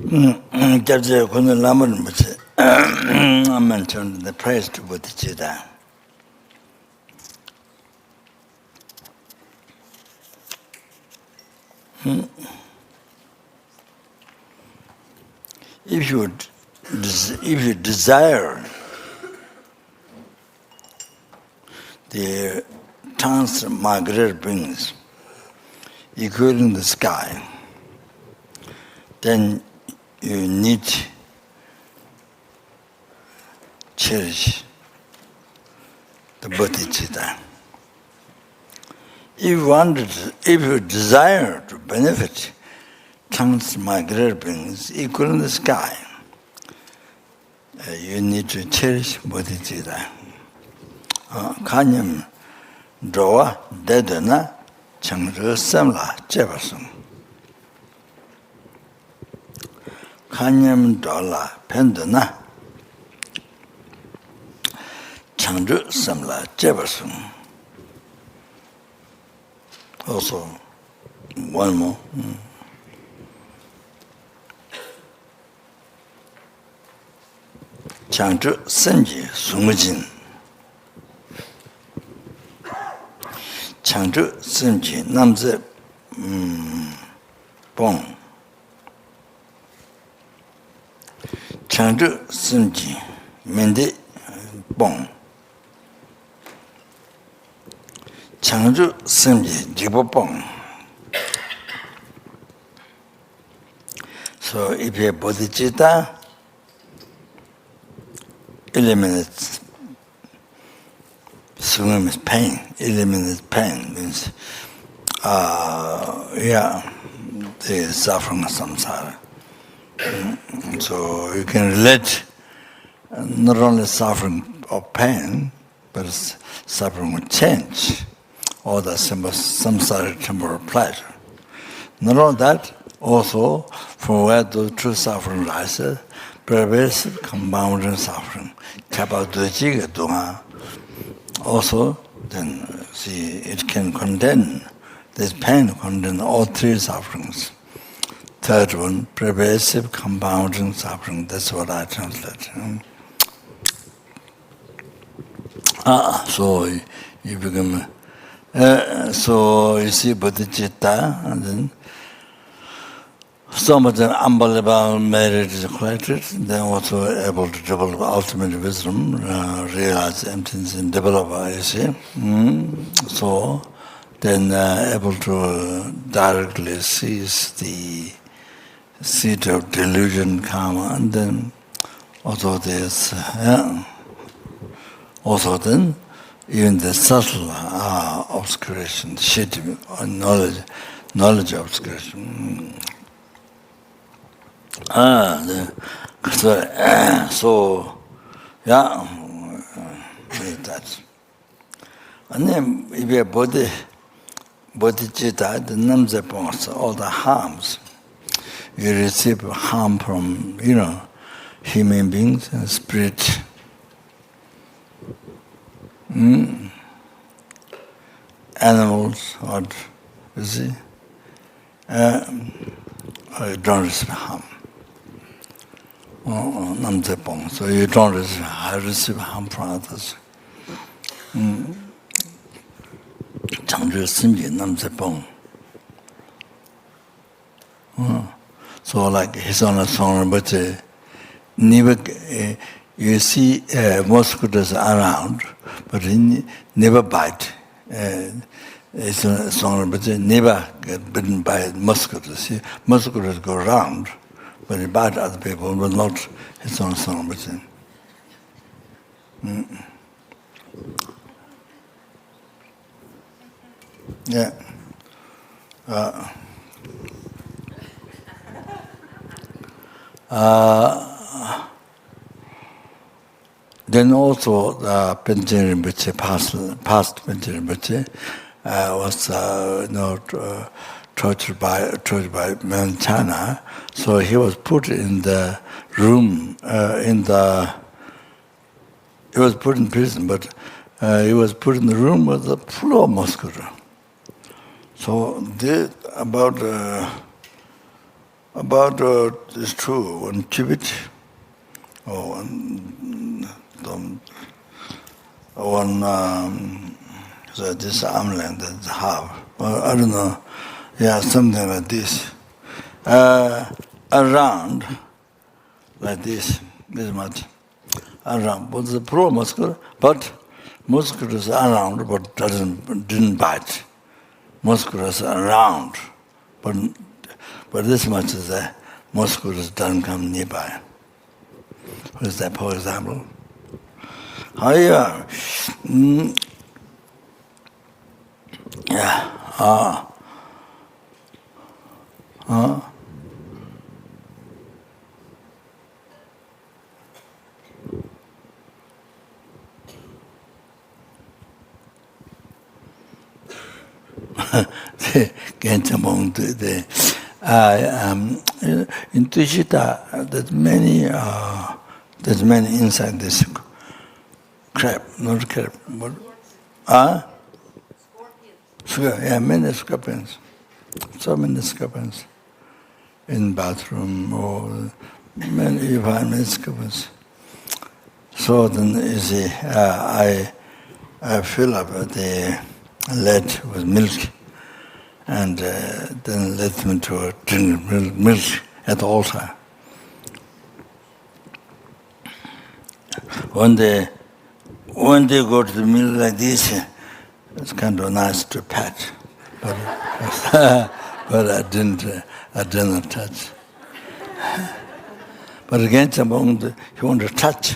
Kyabje Kunu Rinpoche I mentioned the praise to Bodhichitta. If you desire the transmigrate beings, including the sky, then you need cherish the Bodhichitta. If you desire to benefit transmigrate beings equal in the sky, you need to cherish Bodhichitta. Kanyam drawa dedana changzhe samla jebasum. Kanyam drawa pendana changzhe samla jebasum. Also, one more. Changzhe senji sumujin. Changzhe senji namze bong. Changzhe senji mende bong. Changzhe senji jibo bong. So if you have Bodhichitta, eliminates sungam is pain. Eliminates pain means the suffering of samsara. So you can relate not only suffering of pain, but suffering of change, or the samsara temporal pleasure. Not only that, also from where the true suffering rises, pervasive compounding suffering. Also, then see, it can contain, this pain contains all three sufferings. Third one, pervasive compounding suffering. That's what I translate. So you become, so you see Bodhicitta, and then so much unbelievable merit is collected, then also able to develop ultimate wisdom, realize emptiness and develop, you see. So then able to directly seize the seed of delusion, karma, and then also this, also then even the subtle obscuration, shade, knowledge obscuration. So, yeah, that. And then if you have Bodhicitta, the namzepons, all the harms, you receive harm from, human beings and spirit. Animals, or, you see, you don't receive harm. So you don't receive harm from others. Changzhe senji namzepong. So like his Honor Song Rinpoche, you see mosquitoes around, but he never bite. His Honor Song Rinpoche never get bitten by mosquitoes. Mosquitoes go around, but he bite other people, but not his own Song Rinpoche. Yeah. Then also Penchen Rinpoche, past Penchen Rinpoche, was tortured by Vairochana, so he was put in the room, he was put in prison, but he was put in the room with a full of mosquito. So about About it's true, one Tibet, or one so this armland that have, or I don't know, yeah, something like this, around like this much, around. But the pro muscular, but muscular is around, but didn't bite. Muscular is around, but this much is the muscular doesn't come nearby. What is that, for example? However, in Bodhichitta, there's many inside this crab, not crab, but yeah, many scorpions, so many scorpions in bathroom, or you find many scorpions. So then you see, I fill up the lead with milk, and then let them to drink milk at the altar. When they go to the milk like this, it's kind of nice to pat, but but I didn't touch. But again, he want to touch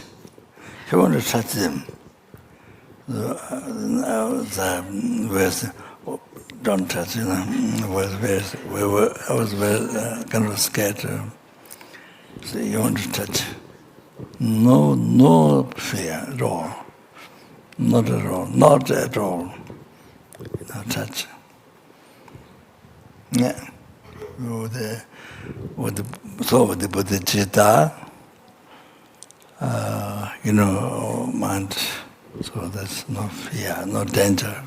them. Don't touch, I was very kind of scared. So you want to touch? No fear at all. Not at all. Not at all. No touch. Yeah. With the Bodhicitta, mind. So that's no fear, no danger.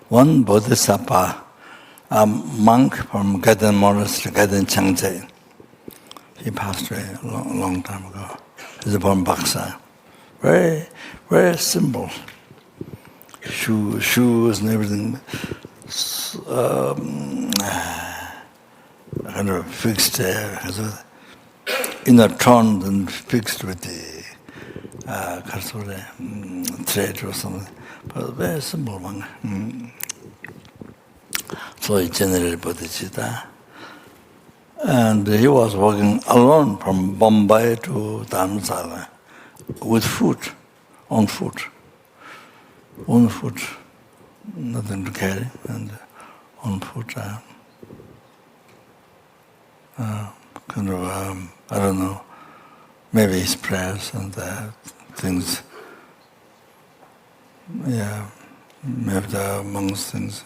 One Bodhisattva, a monk from Gaden Monastery, Gaden Changje, he passed away a long time ago. He's from Baksa. Very, very simple. Shoes and everything. Kind of fixed inner turned and fixed with the thread or something. But a very simple one. So he generated Bodhicitta. And he was walking alone from Bombay to Dharamsala with foot, on foot, nothing to carry, and on foot. Kind of, I don't know, maybe his prayers and things. Yeah, maybe the monks' things.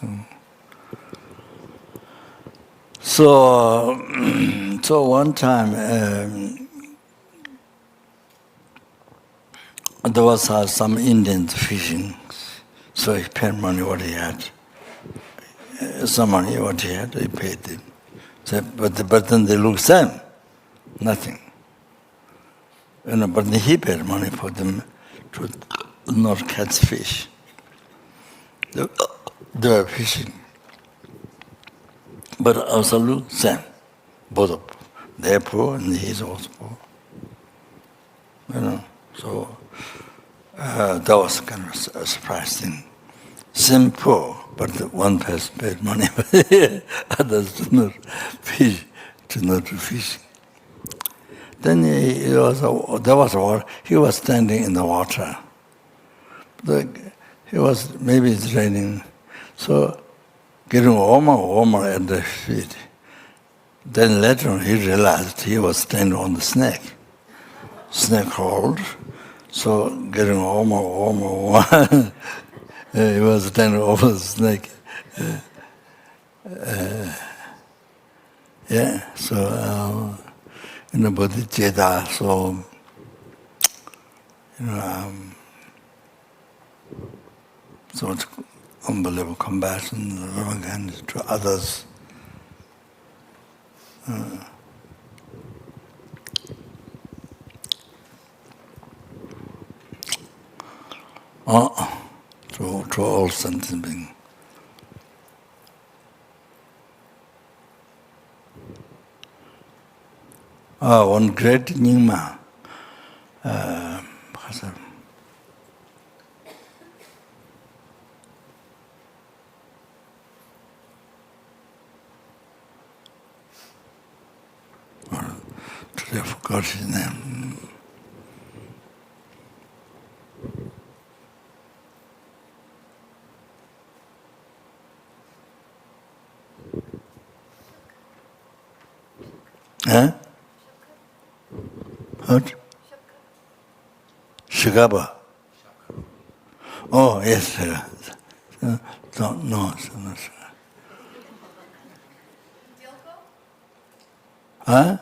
So one time there was some Indians fishing, so he paid money what he had. Some money what he had, he paid them. So, but then they look same, nothing. But he paid money for them to not catch fish. They were fishing. But also look same, both of them. They're poor and he's also poor. So that was kind of a surprise thing. Same poor, but one person paid money, but others did not fish, Then he was standing in the water. Maybe it's raining, so getting warmer at the feet. Then later on he realized he was standing on the snake. Snake hold, so getting warmer. He was standing over the snake. So Bodhicitta, so so much unbelievable compassion, loving kindness to others. To all sentient beings. One great Nyingma, today I forgot his name. Huh? What? Shigaba. Oh, yes. Don't know. Huh?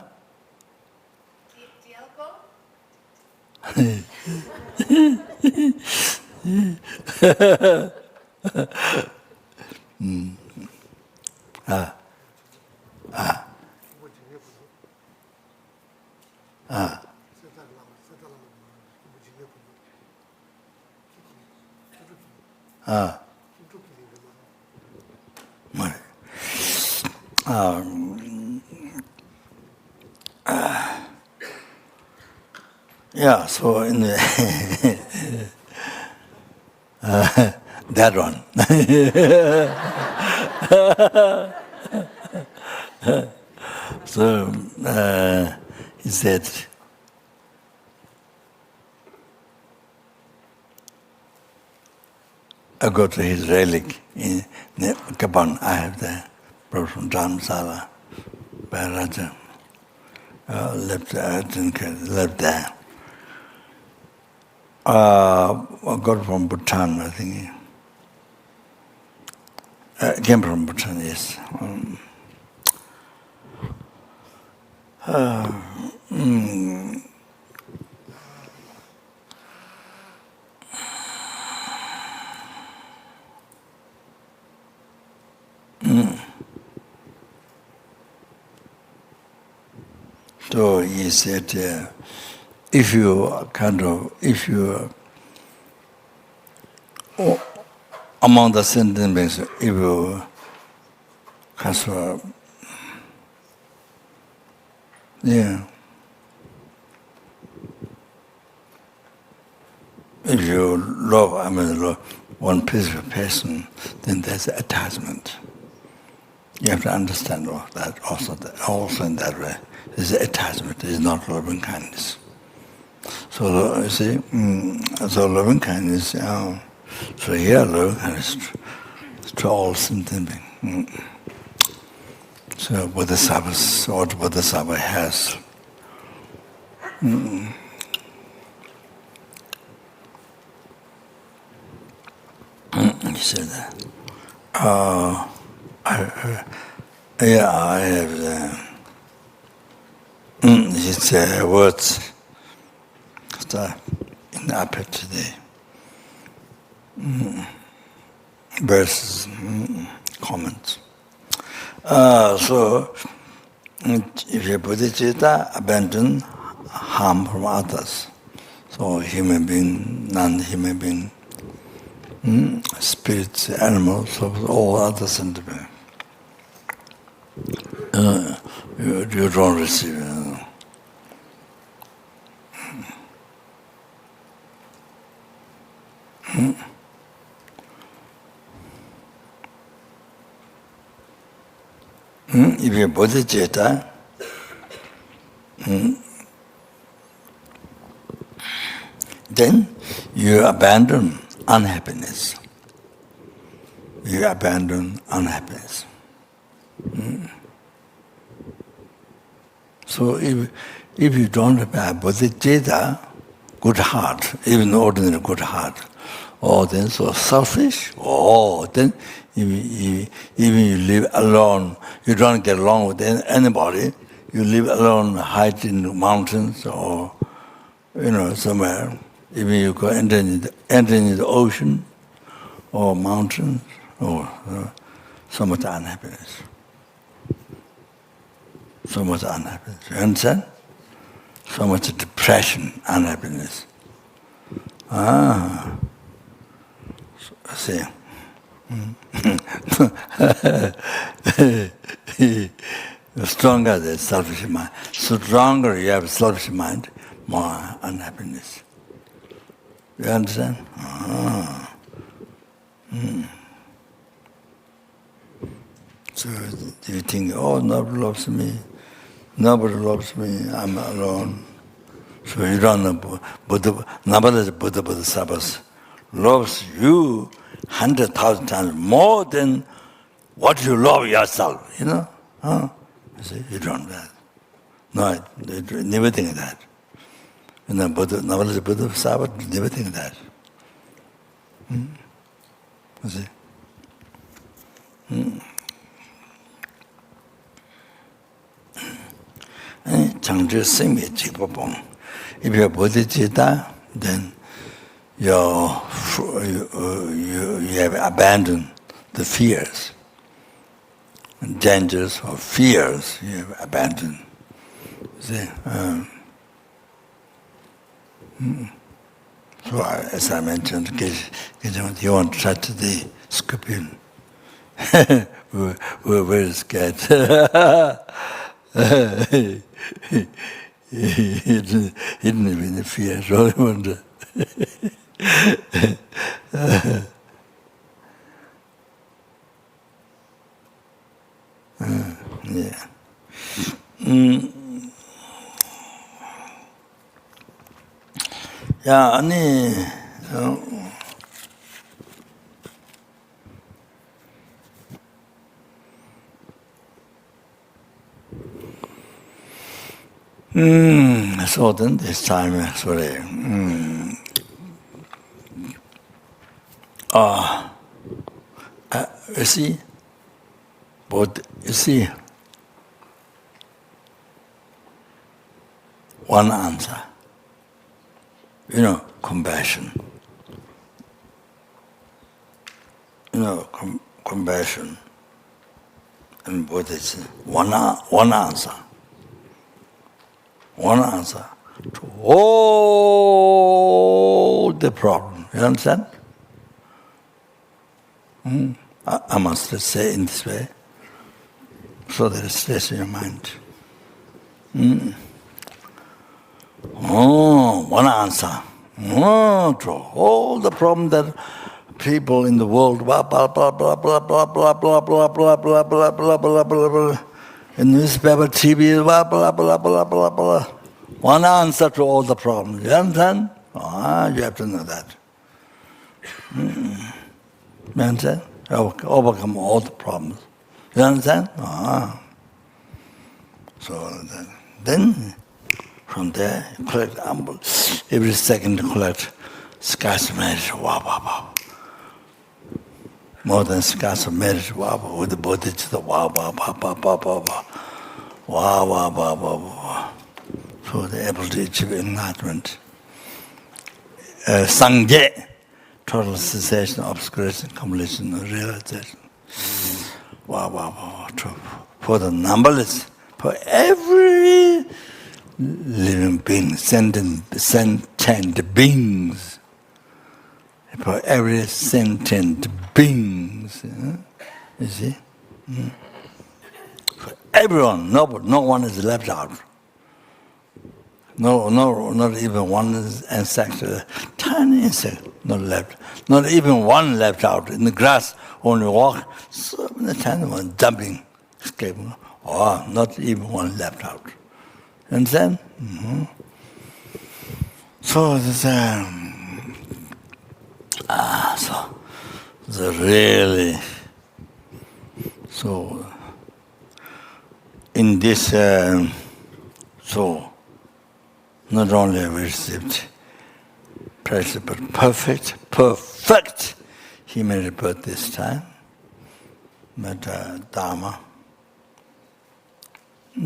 Yeah, so in the that one. So he said, I go to his relic in Gabon. I have the brought from Dharamsala by Raja. Lived there. I got from Bhutan, I think. Came from Bhutan, yes. So he said, if you among the sentient beings, if you if you love one peaceful person, then there's attachment. You have to understand all that also in that way. There's attachment, it's not loving kindness. So you see, so loving kindness, so here loving kindness to all sentient beings. So Bodhisattvas, what Bodhisattva has. He said that. I have his words in the upper today. Verses, comments. So, if you Bodhicitta, abandon harm from others. So, human being, non-human being, spirits, animals, all other sentiments. You don't receive it. If you're Bodhicitta, then you abandon unhappiness. You abandon unhappiness. So if you don't have Bodhicitta, good heart, even ordinary good heart, then so selfish, then even you live alone, you don't get along with anybody, you live alone, hide in the mountains or somewhere, even you go enter in the ocean, or mountains, or so much unhappiness. So much unhappiness. You understand? So much depression, unhappiness. See. The stronger the selfish mind, stronger you have selfish mind, more unhappiness. You understand? So you think, oh, nobody loves me, I'm alone. So you don't know Buddha, nobody Buddha Bodhisattvas loves you 100,000 times more than what you love yourself, you know? You see, you don't know that. No, they never think of that. You know, Buddha, nobody Buddha Bodhisattvas never think of that. You see? If you're Bodhicitta, then you have abandoned the fears, dangers or fears you have abandoned. See, so as I mentioned, you won't touch the scorpion. We're very scared. He didn't have any fear, so I wonder. Yeah. Yeah, 아니, so then this time, sorry. You see, but you see, one answer. You know, compassion. You know, compassion and Bodhicitta. One answer. One answer to all the problem. You understand? I must say in this way, so that it stays in your mind. One answer. To all the problems that people in the world, blah blah blah blah blah blah blah blah blah blah blah blah blah blah blah, in newspaper, TV, blah blah blah blah blah blah. One answer to all the problems. You understand? You have to know that. You understand? Overcome all the problems. You understand? So then, from there, you collect every second you collect scars of marriage, more than scars of marriage, with the Bodhicitta, so they're able to achieve enlightenment. Sangye, total cessation, obscuration, completion, realization. For the numberless, for every living being, sentient beings, for every sentient beings, you see? For everyone, no one is left out. No, not even one insect, tiny insect, not left. Not even one left out. In the grass, only walk, so many tiny ones jumping, escaping. Not even one left out. Understand? So this, so really, so in this, so not only we received precious but perfect human birth this time, but Dharma,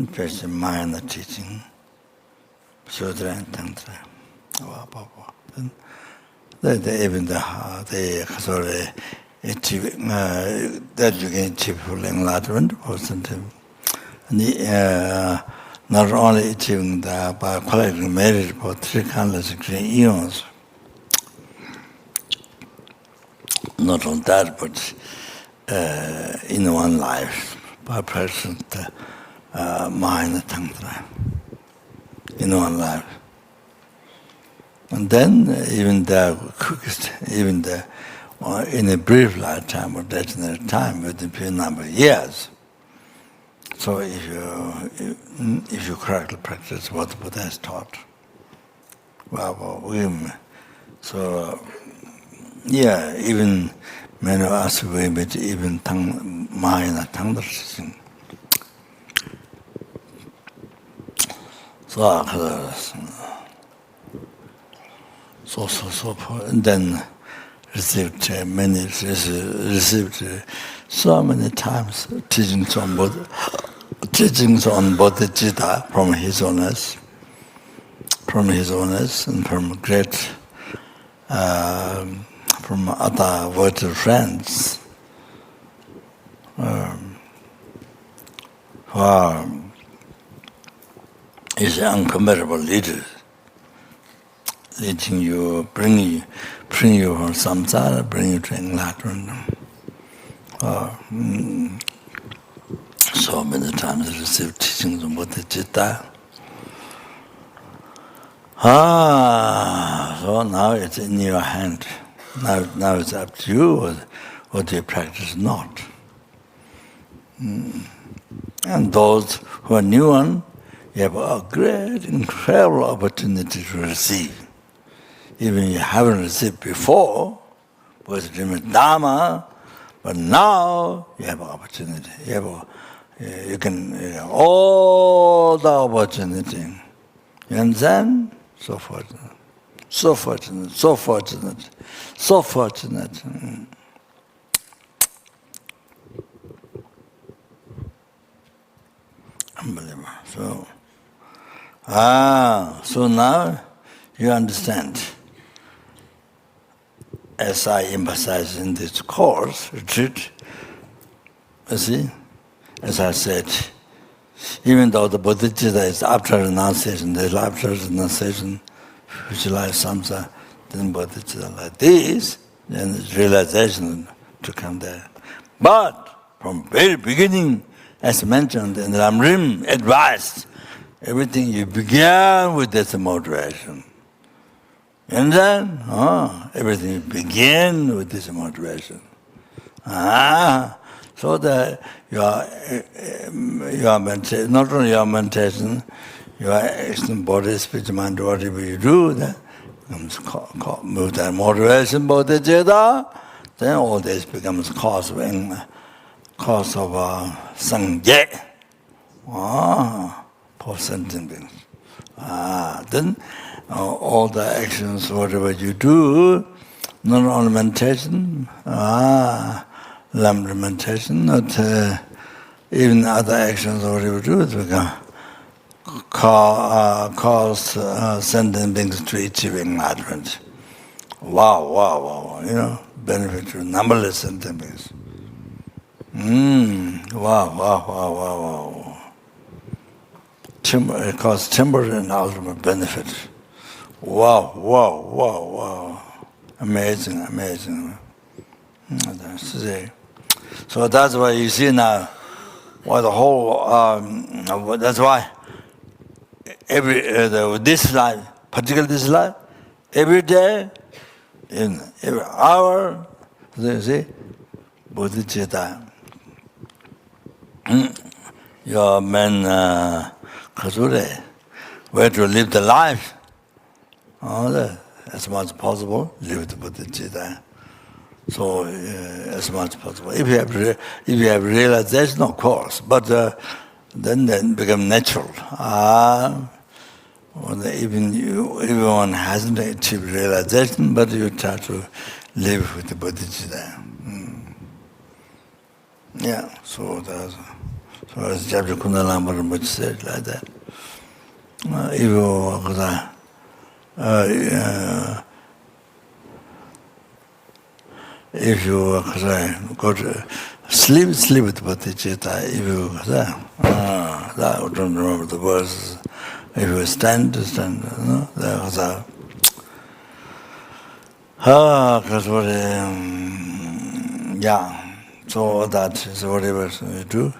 especially minor teaching, Sutra and Tantra. Even the achieving that you can achieve full enlightenment, positive. Not only achieving the by collecting merit for 3 countless eons, not only that, but in one life, by practicing the Mahayana tantra, in one life. And then even the quickest, even the in a brief lifetime or ordinary time, within a few number of years. So if you correctly practice what the Buddha has taught, so yeah, even many of us we meet even Mahayana tantra. So and then received so many times teachings on Bodhicitta from his owners, and from great from other virtual friends who are is uncomparable leader, leading you, bring you from samsara, bring you to enlightenment. So many times I received teachings on Bodhicitta. So now it's in your hand. Now it's up to you whether you practice or not. And those who are new one, you have a great, incredible opportunity to receive. Even you haven't received before, because you remember Dharma, but now you have an opportunity. You can all the opportunity. You understand? So fortunate. So fortunate, so fortunate, so fortunate. Unbelievable. So now you understand. As I emphasize in this course, retreat, you see, as I said, even though the Bodhicitta is after renunciation, visualize samsara, then Bodhicitta like this, then it's realization to come there. But from very beginning, as mentioned in Ramrim advised, everything you began with this motivation. And then, everything you begin with this motivation. So that your meditation, not only your meditation, your action, body, speech, mind, whatever you do, that becomes move that motivation, Bodhicitta, then all this becomes cause of sangye, for sentient beings. Then all the actions, whatever you do, not only meditation, meditation, not even other actions, whatever you do, it become cause sentient beings to achieve enlightenment. Wow, benefit to numberless sentient beings. Wow. It causes temporary and ultimate benefit. Wow. Amazing. So that's why you see now, why the whole, that's why this life, particularly this life, every day, in every hour, you see, Bodhicitta. Your man, Kazure, where to live the life, as much as possible, live the Bodhicitta. So, as much as possible. If you have realization, of course, but then become natural. Everyone hasn't achieved realization, but you try to live with the Bodhicitta. Yeah, so as Kyabje Kunu Rinpoche said like that. if you go to sleep with Bodhicitta, if you I don't remember the words. If you stand, there's a because what so that is whatever you do,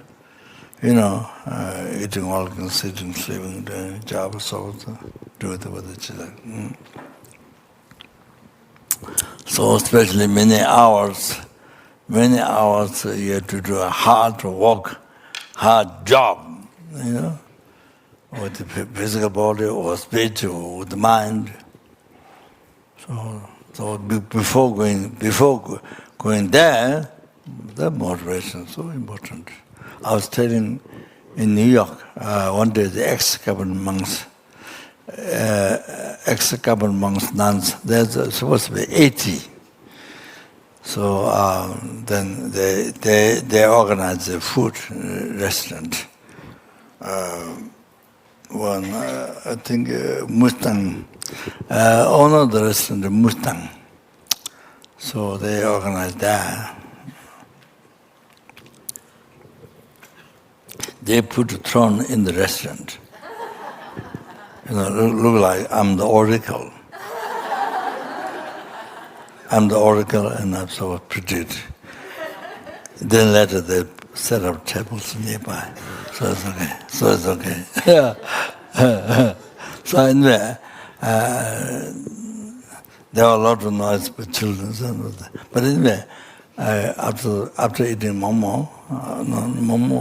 eating organs, sitting, sleeping, doing job, so do it with each other. So especially many hours you have to do a hard work, hard job, with the physical body or speech or with the mind. So before going there, the motivation is so important. I was telling in New York one day the ex-government monks, nuns, there's supposed to be 80. So then they organized a food restaurant. One, I think Mustang, owner of the restaurant, Mustang. So they organized that. They put a throne in the restaurant. Look like I'm the oracle. I'm the oracle, and I'm so pretty. Then later they set up tables nearby. So it's okay. So anyway, there were a lot of noise with children. But anyway, after eating momo,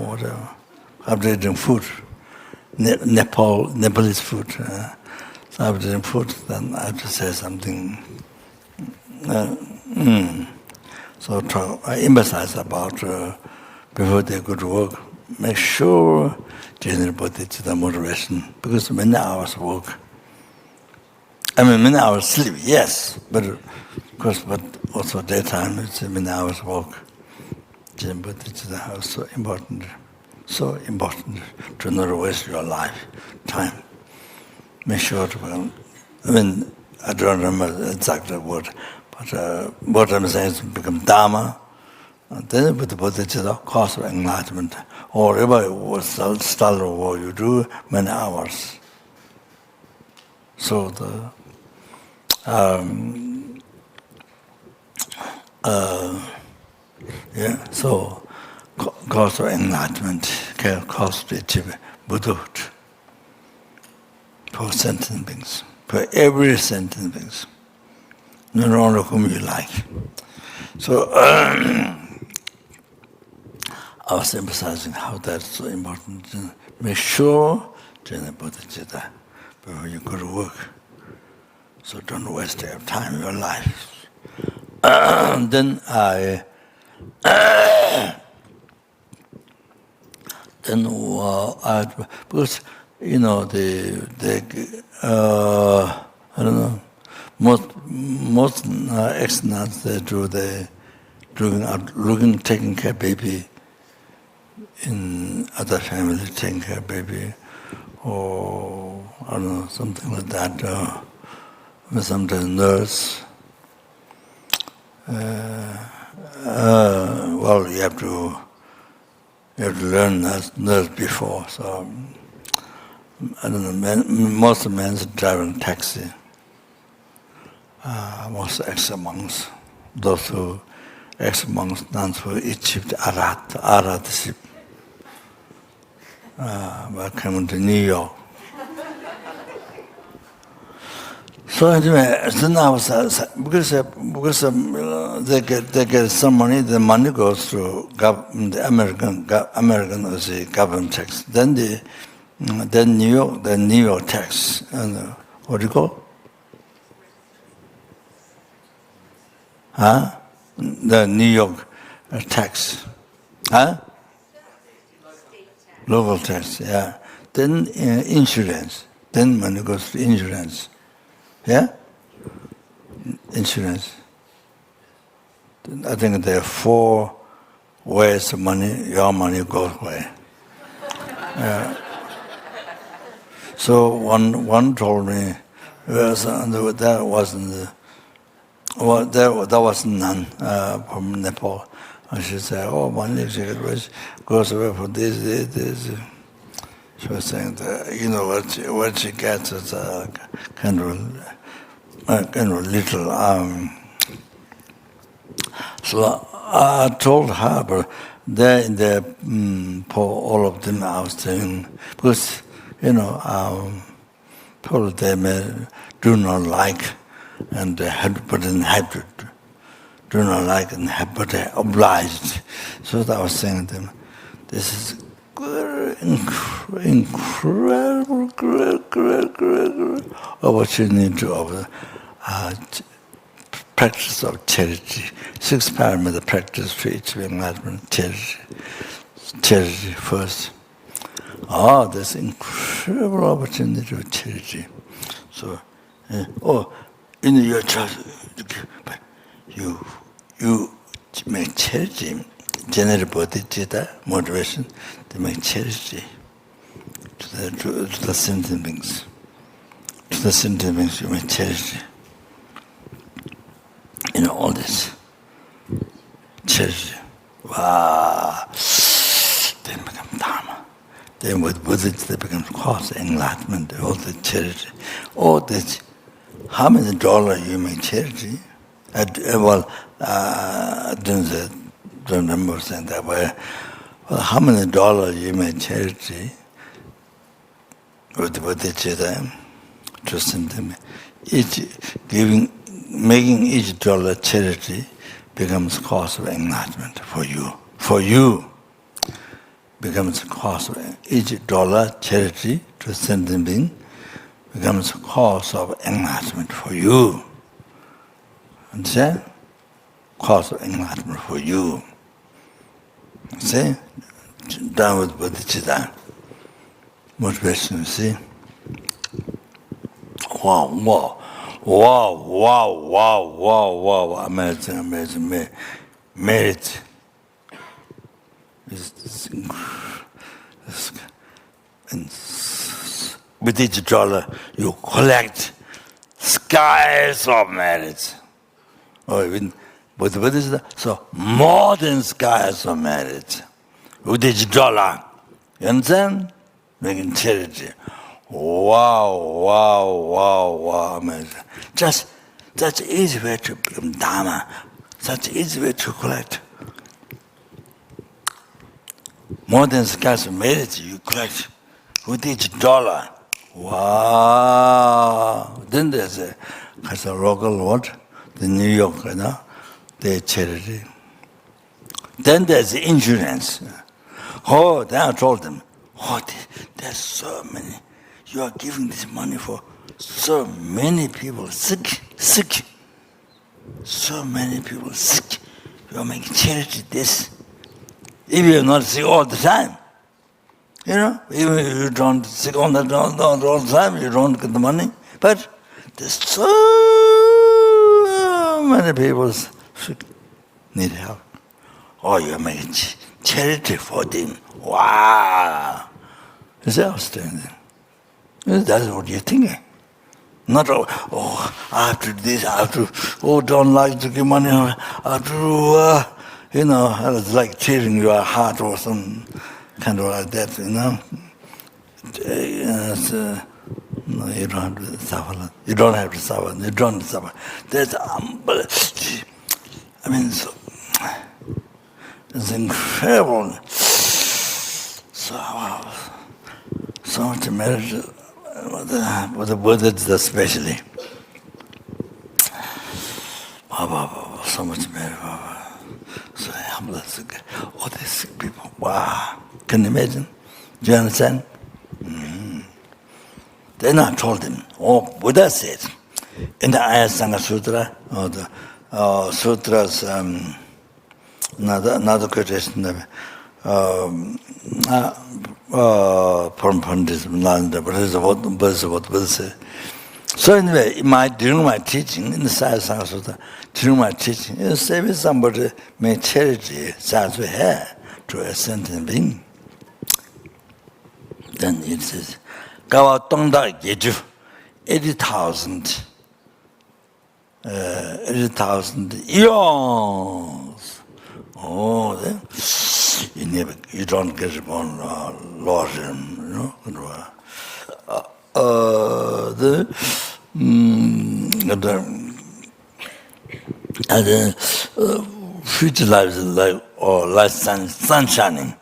whatever, after eating food, Nepalese food, so after eating food, then I have to say something. So I emphasize about before they go to work, make sure general Bodhicitta motivation, because many hours work. Many hours sleep, yes, but also daytime, it's many hours work. General Bodhicitta is so important to not waste your life, time. Make sure to, I don't remember exactly what, but what I'm saying is become Dharma, and then with the Bodhicitta, cause of enlightenment, or whatever style of work you do, many hours. So so cause of enlightenment, cause to achieve Buddhahood for sentient beings, for every sentient beings, not only whom you like. So I was emphasizing how that's so important. Make sure to the Bodhicitta before you go to work. So don't waste your time, your life. Then because I don't know, most ex-nuns they taking care of baby in other family, taking care of baby, or I don't know, something like that. Sometimes nurse. Well, you have to learn nurse before. So I don't know. Most men driving taxi. Most ex-monks, those who ex-monks, nuns who achieved Arhatship, came to New York. So anyway, then I was because they get some money. The money goes to the American government tax. Then New York tax, and what do you call? The New York tax, local tax, yeah. Then insurance. Then money goes to insurance. Yeah? Insurance. I think there are 4 ways your money goes away. So one told me, that wasn't Well, there was none from Nepal. And she said, "Oh, one lecture goes away for this." She was saying that, what she gets is a kind of little. So I told her, but there in the for all of them, I was saying, because told them do not like and but then had to do not like and but obliged. So I was saying to them, this is incredible opportunity of practice of charity. 6 parameter practice for each enlightenment, charity first. Oh, this incredible opportunity of charity. So, in your trust, you make charity, generate bodhicitta, motivation, to make charity to the sentient beings. To the sentient beings, you make charity. All this charity. Wow. Then become Dharma. Then with Bodhicitta becomes cause enlightenment, all the charity. All this, how many dollars you make charity? I don't remember saying that, but how many dollars you make charity with Bodhicitta to sentiment? Making each dollar charity becomes cause of enlightenment for you. For you, becomes cause of each dollar charity to sentient being becomes cause of enlightenment for you. Understand? Cause of enlightenment for you. See? Done with Bodhicitta. Motivation, see? Wow. Amazing. Merit. And with each dollar, you collect skies of merit. With Buddhism, so more than skies of merit. With each dollar. You understand? Making charity. Wow, amazing. Just such easy way to become Dharma, such easy way to collect. More than skies of merit you collect with each dollar. Wow. Then there's a local what? The New York, their charity. Then there's the insurance. Then I told them, there's so many. You are giving this money for so many people sick. So many people sick. You are making charity this. If you are not sick all the time, even if you don't sick all the time, you don't get the money. But there's so many people sick, need help. You are making charity for them. Wow! It's outstanding. That's what you're thinking. Not, I have to do this, I have to, don't like to give money, I have to, it's like tearing your heart or some kind of like that, No, you don't have to suffer. You don't have to suffer. That's unbelievable. It's incredible. So much merit. With the Buddhists especially. So much merit. So humble. All these sick people. Wow. Can you imagine? Do you understand? Then I told him, Buddha said, in the Ayasanga Sutra, or the sutras, another quotation, from Pandit Nanda, but it's what Buddha said. So anyway, during my teaching, in the Ayasanga Sutra, during my teaching, say somebody made charity, such we have, to a sentient being. Then it says, Gawa Tongda Geju, 80,000 80,000 eons. Oh, then you don't get upon lost him, you know. Future lives like like sun shining,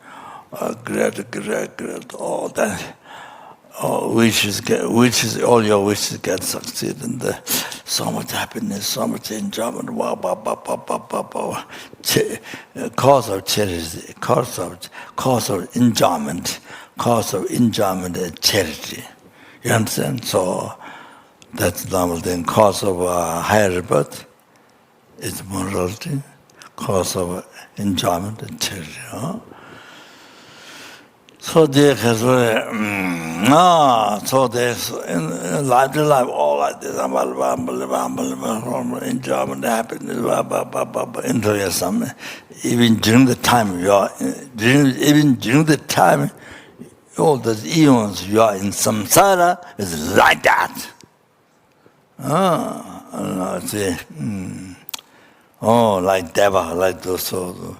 great, all that. All your wishes get succeed, and so much happiness, so much enjoyment. Wow, wow, wow, wow, wow, wow, wow. Cause of charity, cause of enjoyment, and charity. You understand? So that's normal thing. Cause of higher birth is morality. Cause of enjoyment and charity. Huh? So there has so there's in life to life all like this, enjoyment, happiness, enjoy something. Even during the time all those eons you are in samsara is like that. See, like Deva, like those sort of.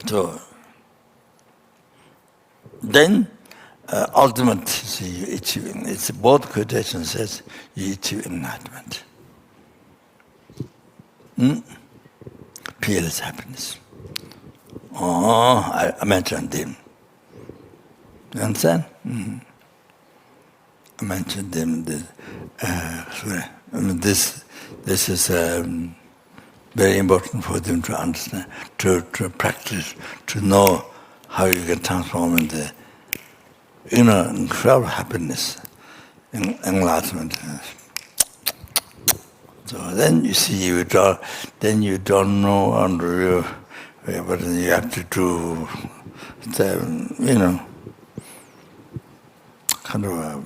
So then, ultimate, see, you achieving. It's both quotation says you achieve enlightenment. Fearless happiness. I mentioned him. You understand? I mentioned him. This is. Very important for them to understand, to practice, to know how you can transform into incredible happiness, enlightenment. So then you see, then you don't know under you, but you have to do, kind of,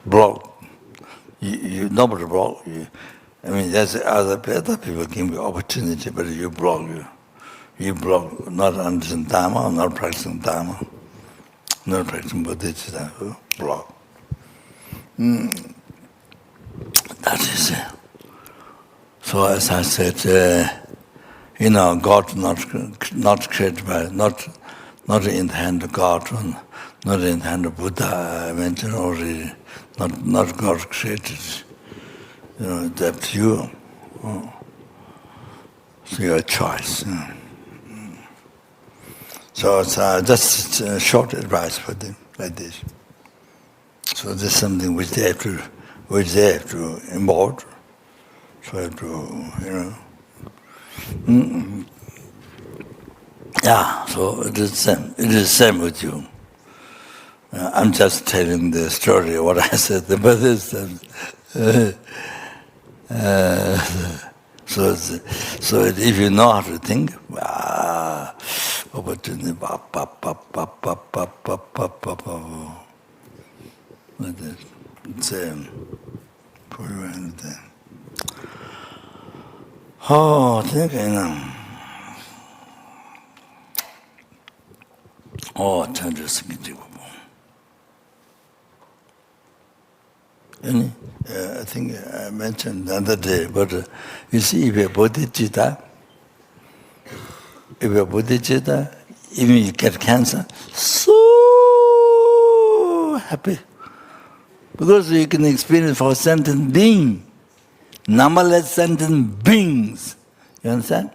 block. You nobody block you. I mean, there's other people give you opportunity, but you block not understanding Dharma, not practicing Dharma, not practicing Bodhicitta, block. That is it. So as I said, God not created by, not in the hand of God, not in the hand of Buddha, I mentioned already, not God created. That's you. So your choice. So it's just short advice for them, like this. So this is something which they have to involve. So have to, so it is same. It is same with you. I'm just telling the story, what I said, the Buddhist. So if you know how to think, opportunity, it's for you anything. Thinking. Tantra I think I mentioned the other day, but you see, if you're Bodhicitta, even you get cancer, so happy. Because you can experience for sentient being, numberless sentient beings. You understand?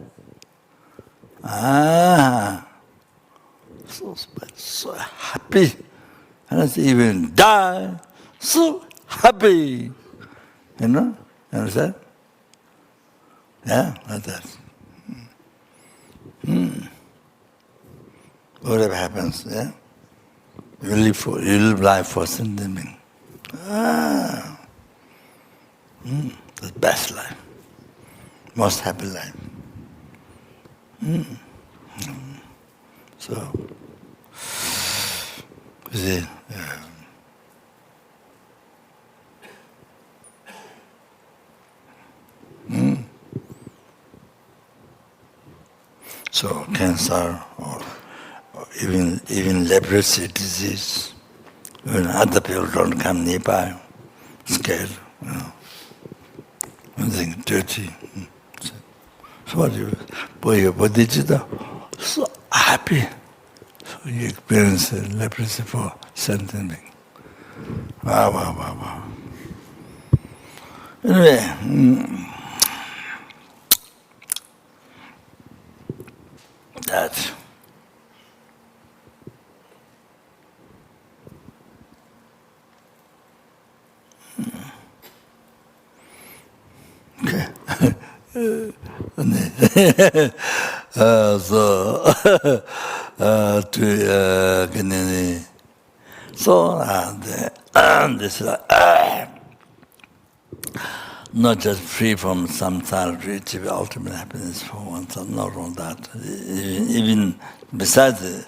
So happy. And even die, so happy. You understand? Yeah, like that. Whatever happens, yeah? You live life for sentient being. The best life. Most happy life. So, you see, so cancer or even leprosy disease, when other people don't come nearby, scared, I think dirty. So what you, boy, your Bodhicitta, so happy. So you experience leprosy for sentient being. Wow, wow, wow, wow. Anyway, that. Okay. This not just free from samsara to achieve ultimate happiness for oneself, not only that. Even besides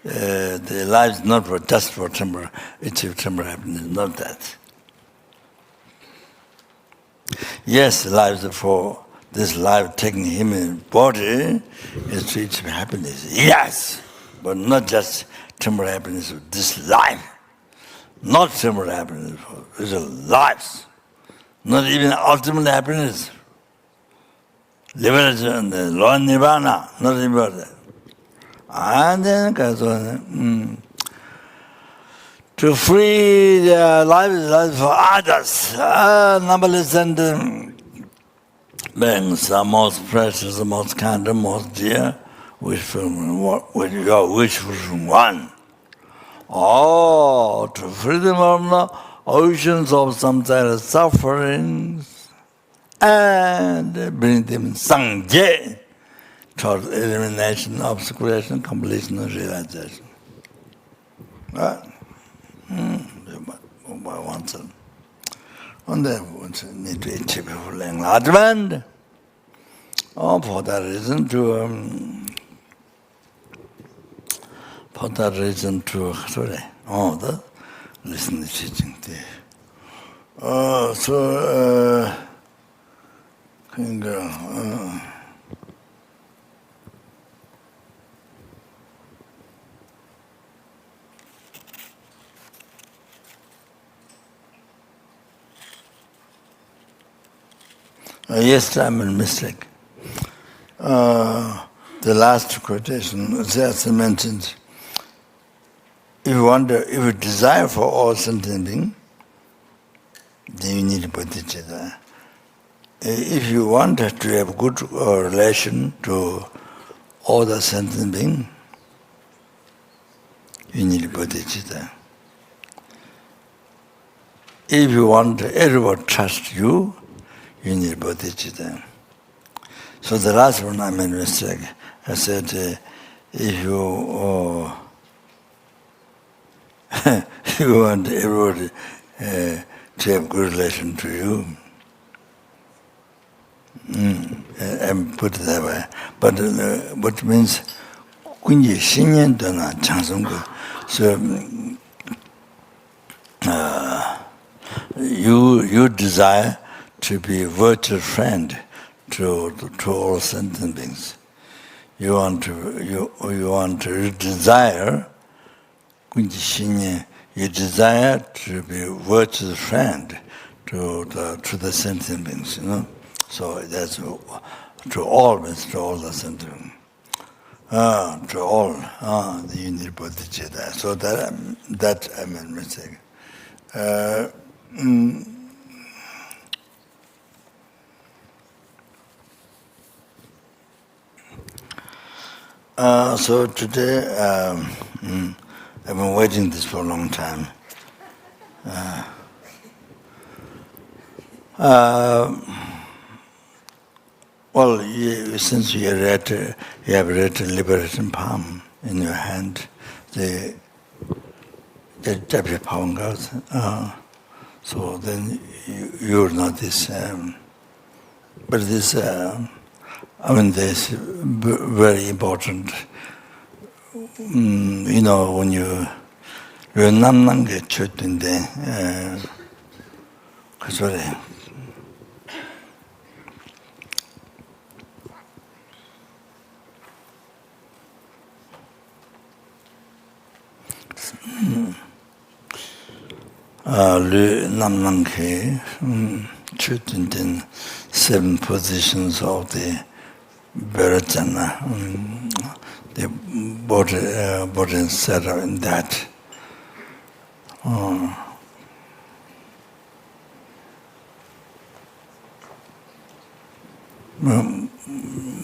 the life is not for just for temporary, achieve temporary happiness, not that. Yes, life is for this life taking human body is to achieve happiness. Yes, but not just temporary happiness of this life. Not temporary happiness for this life. Not even ultimate happiness. Liberation, the Lord Nirvana, not even that. And then to free their life for others. Numberless and beings are most precious, most kind, most dear, wishful one. Oh, to free them from the oceans of samsara sufferings and bring them sangye toward elimination, obscuration, completion, and realization. Right? By oneself. And then we need to achieve full enlightenment. Oh, for that reason listen to teaching there. Yes, I'm a mistake. The last quotation, as I mentioned, if you desire for all sentient being, then you need Bodhicitta. If you want to have good relation to all the sentient being, you need Bodhicitta. If you want everyone to trust you, you need Bodhicitta. So the last one I made a mistake. I said, if you you want everybody to have good relation to you, and put it that way. But what means, kunji shinyan dana changsunggu. So you desire to be a virtual friend to all sentient beings. You want to desire, you desire to be a virtual friend to the sentient beings, So that's to all the sentient beings. To all, you need Bodhicitta. So that I made a mistake. So today, I've been waiting this for a long time. Well, since you have read the Liberation Palm in your hand, the Kyabje Kunu, so then you know this. But this, this very important. When you 남는 게 좋던데, 그 소리. Lu Namnanghe, in 7 positions of the Vairochana, the Bodhichitta in that.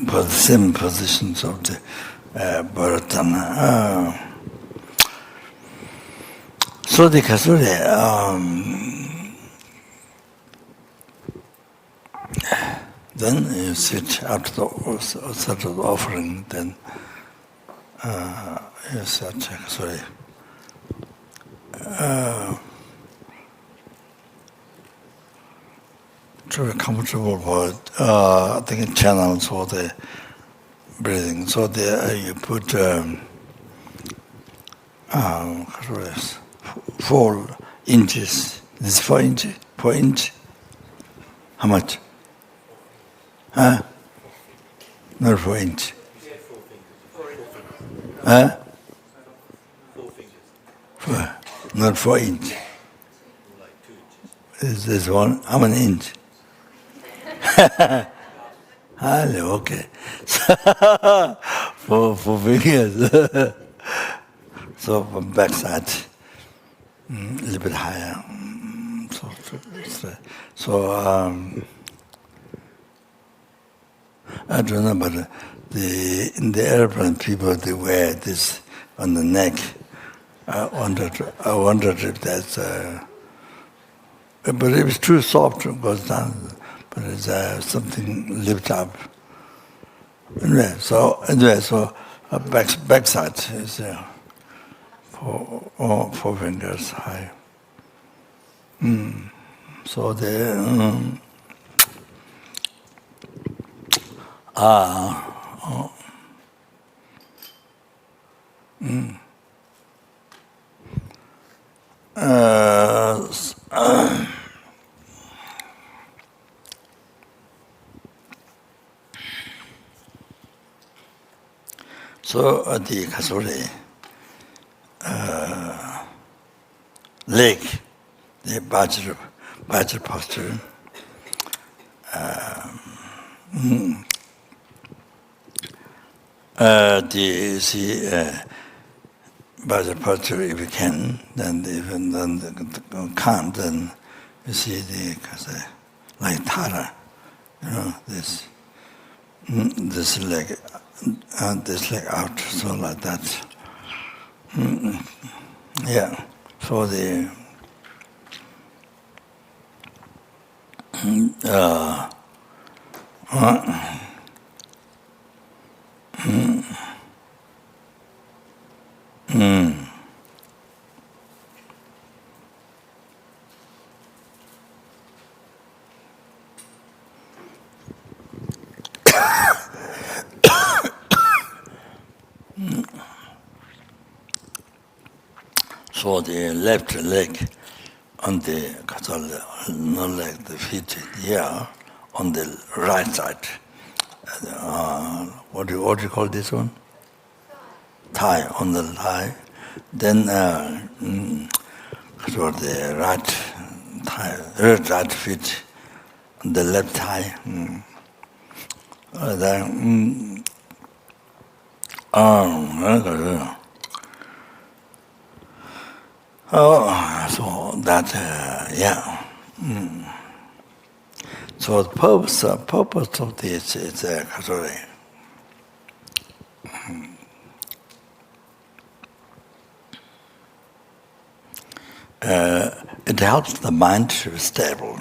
For the 7 positions of the Vairochana. So the Kasuri, then you sit after the sort of offering, then you sit, sorry. To be comfortable for I think channels for the breathing. So there you put 4 inches. This 4 inches? 4 inch? How much? Huh? Not 4 inch. Huh? 4, not 4 inch. Is this one? How many inch? Okay. 4 fingers. So from backside, a little bit higher. So I don't know, but in the airplane, people they wear this on the neck. I wondered if that's. But if it's too soft, it goes down. But it's something lift up. Anyway, so backside is 4 fingers high. So the so the Kasuri leg, the Vajra posture, the see Vajra posture if you can, then even then can't, then you see the like Tara, this leg. This leg out, so like that. Yeah. So the so the left leg on the not leg, the feet here on the right side. What do you call this one? Thigh on the thigh. Then so the right thigh, right feet on the left thigh. Then so that, yeah. So the purpose of this is Kasuri. It helps the mind to be stable,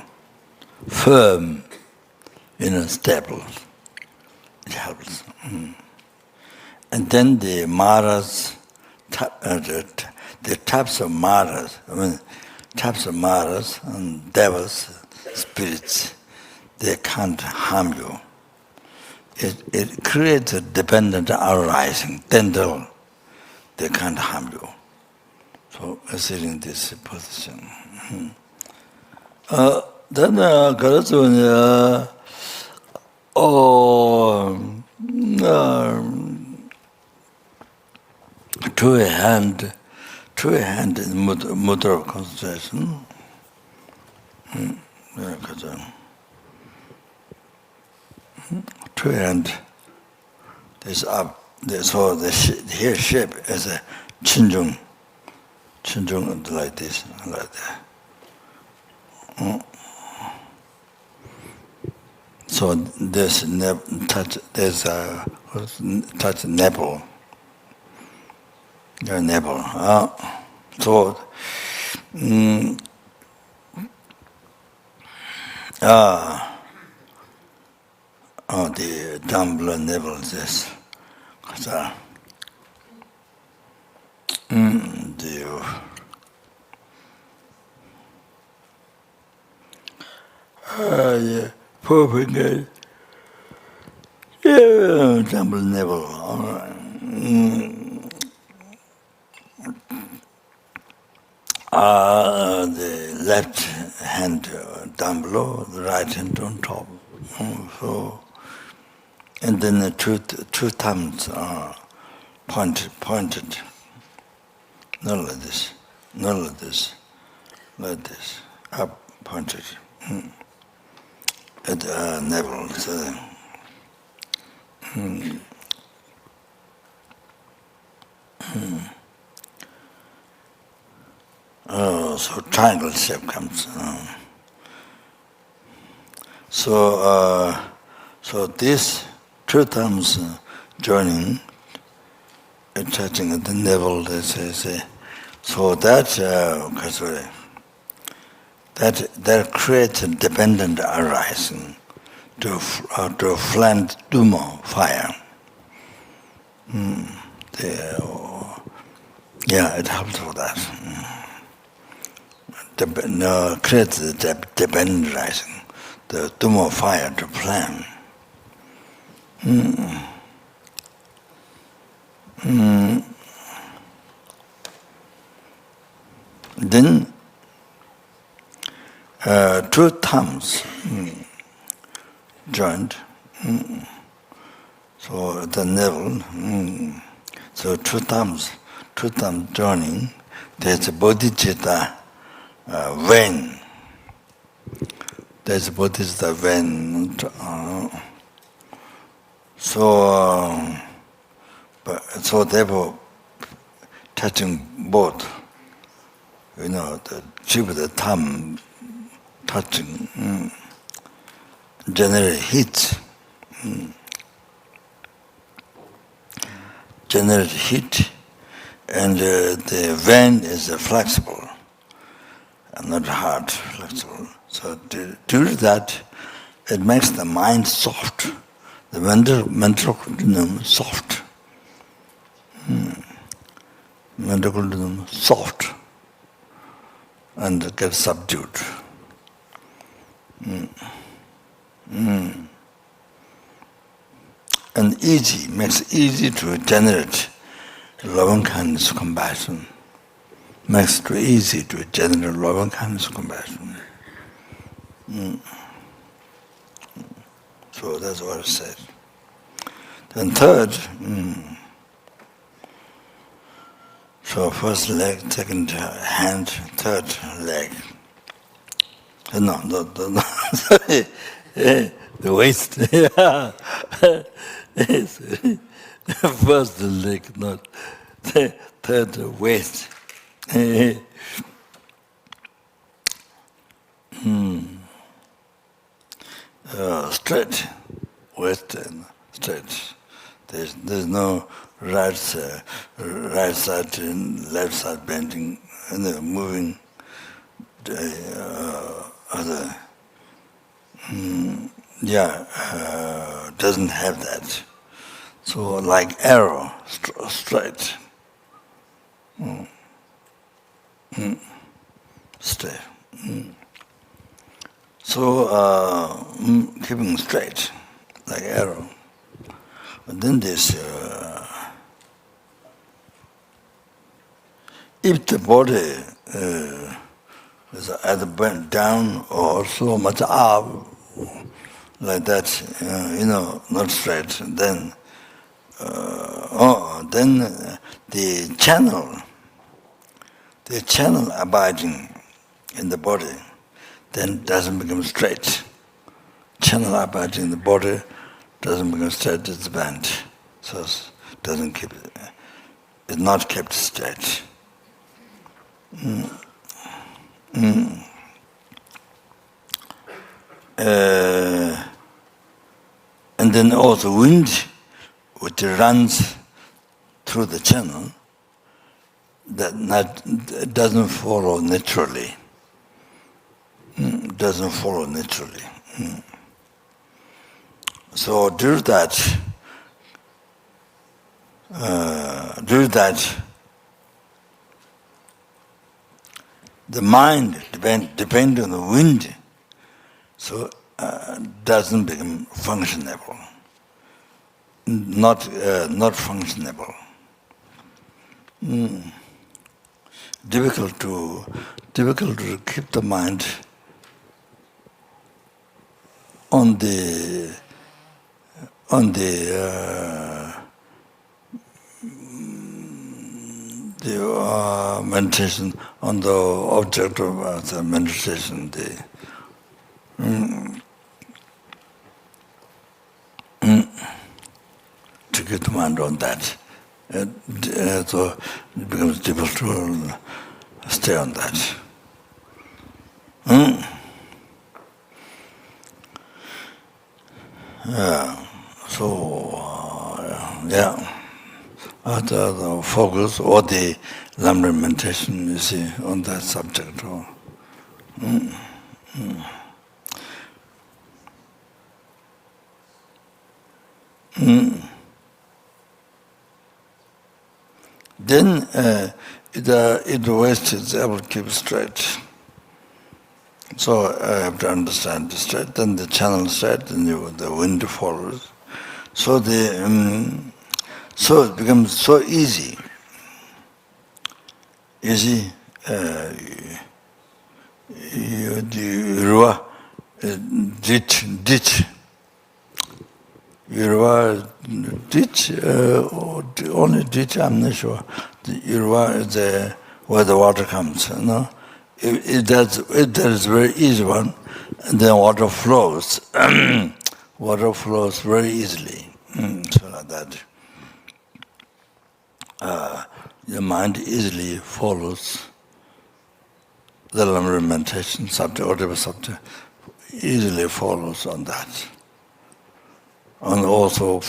firm, stable. It helps. And then the maras, the types of maras, and devils, spirits, they can't harm you. It creates a dependent arising, tendril, they can't harm you. So I sit in this position. Then to a hand in mudra of concentration. Two hand is up. So the here shape is a chinjung like this, like that. So this touch nipple, your nipple. So the down below nipple this. So, yeah, poor finger. Yeah, double nipple. The left hand down below, the right hand on top. So, and then the two thumbs are pointed. Not like this, not like this, like this, up, pointed. At navel. So, so triangle shape comes. So this two thumbs joining, touching at the navel. So that creates a dependent arising to flame Duma fire. Yeah, it helps for that. Creates the dependent rising, the Duma fire to flame. Then two thumbs joined, so the navel, so two thumbs joining, there's a Bodhichitta vein. There's a Bodhichitta vein. So therefore, touching both, the tip of the thumb touching, generate heat. Generate heat, and the vein is flexible, not hard, flexible. So due to that, it makes the mind soft, the mental continuum soft. Mental continuum soft, and gets subdued. And makes it easy to generate loving kindness, compassion. Makes it easy to generate loving kindness, compassion. So that's what it said. Then third, so first leg, second hand, third leg. No, sorry, the waist. First leg, not third waist. Straight, waist and straight. There's no right side and left side bending, moving. Other. Doesn't have that. So like arrow, straight. Straight. So keeping straight, like arrow. And then this, if the body is either bent down or so much up, like that, not straight, then the channel abiding in the body, then it doesn't become straight. Channel abiding in the body doesn't become straight, it's bent. So it doesn't keep it, it's not kept straight. And then also wind, which runs through the channel, that doesn't follow naturally. Doesn't follow naturally. So due to that, the mind depend on the wind, so doesn't become functionable. Not functionable. Difficult to keep the mind on the meditation, on the object of the meditation. To get the mind on that. So it becomes difficult to stay on that. The focus or the Lama meditation, you see, on that subject. Then the West is able to keep straight. So I have to understand the straight, then the channel straight, then the wind follows. So so it becomes so easy. Easy. Ditch. Ditch, only ditch, I'm not sure. The Irwa is where the water comes, you know. If that is a very easy one, and then water flows. Water flows very easily. So like that. The mind easily follows the Lama meditation subject, whatever subject, easily follows on that. And also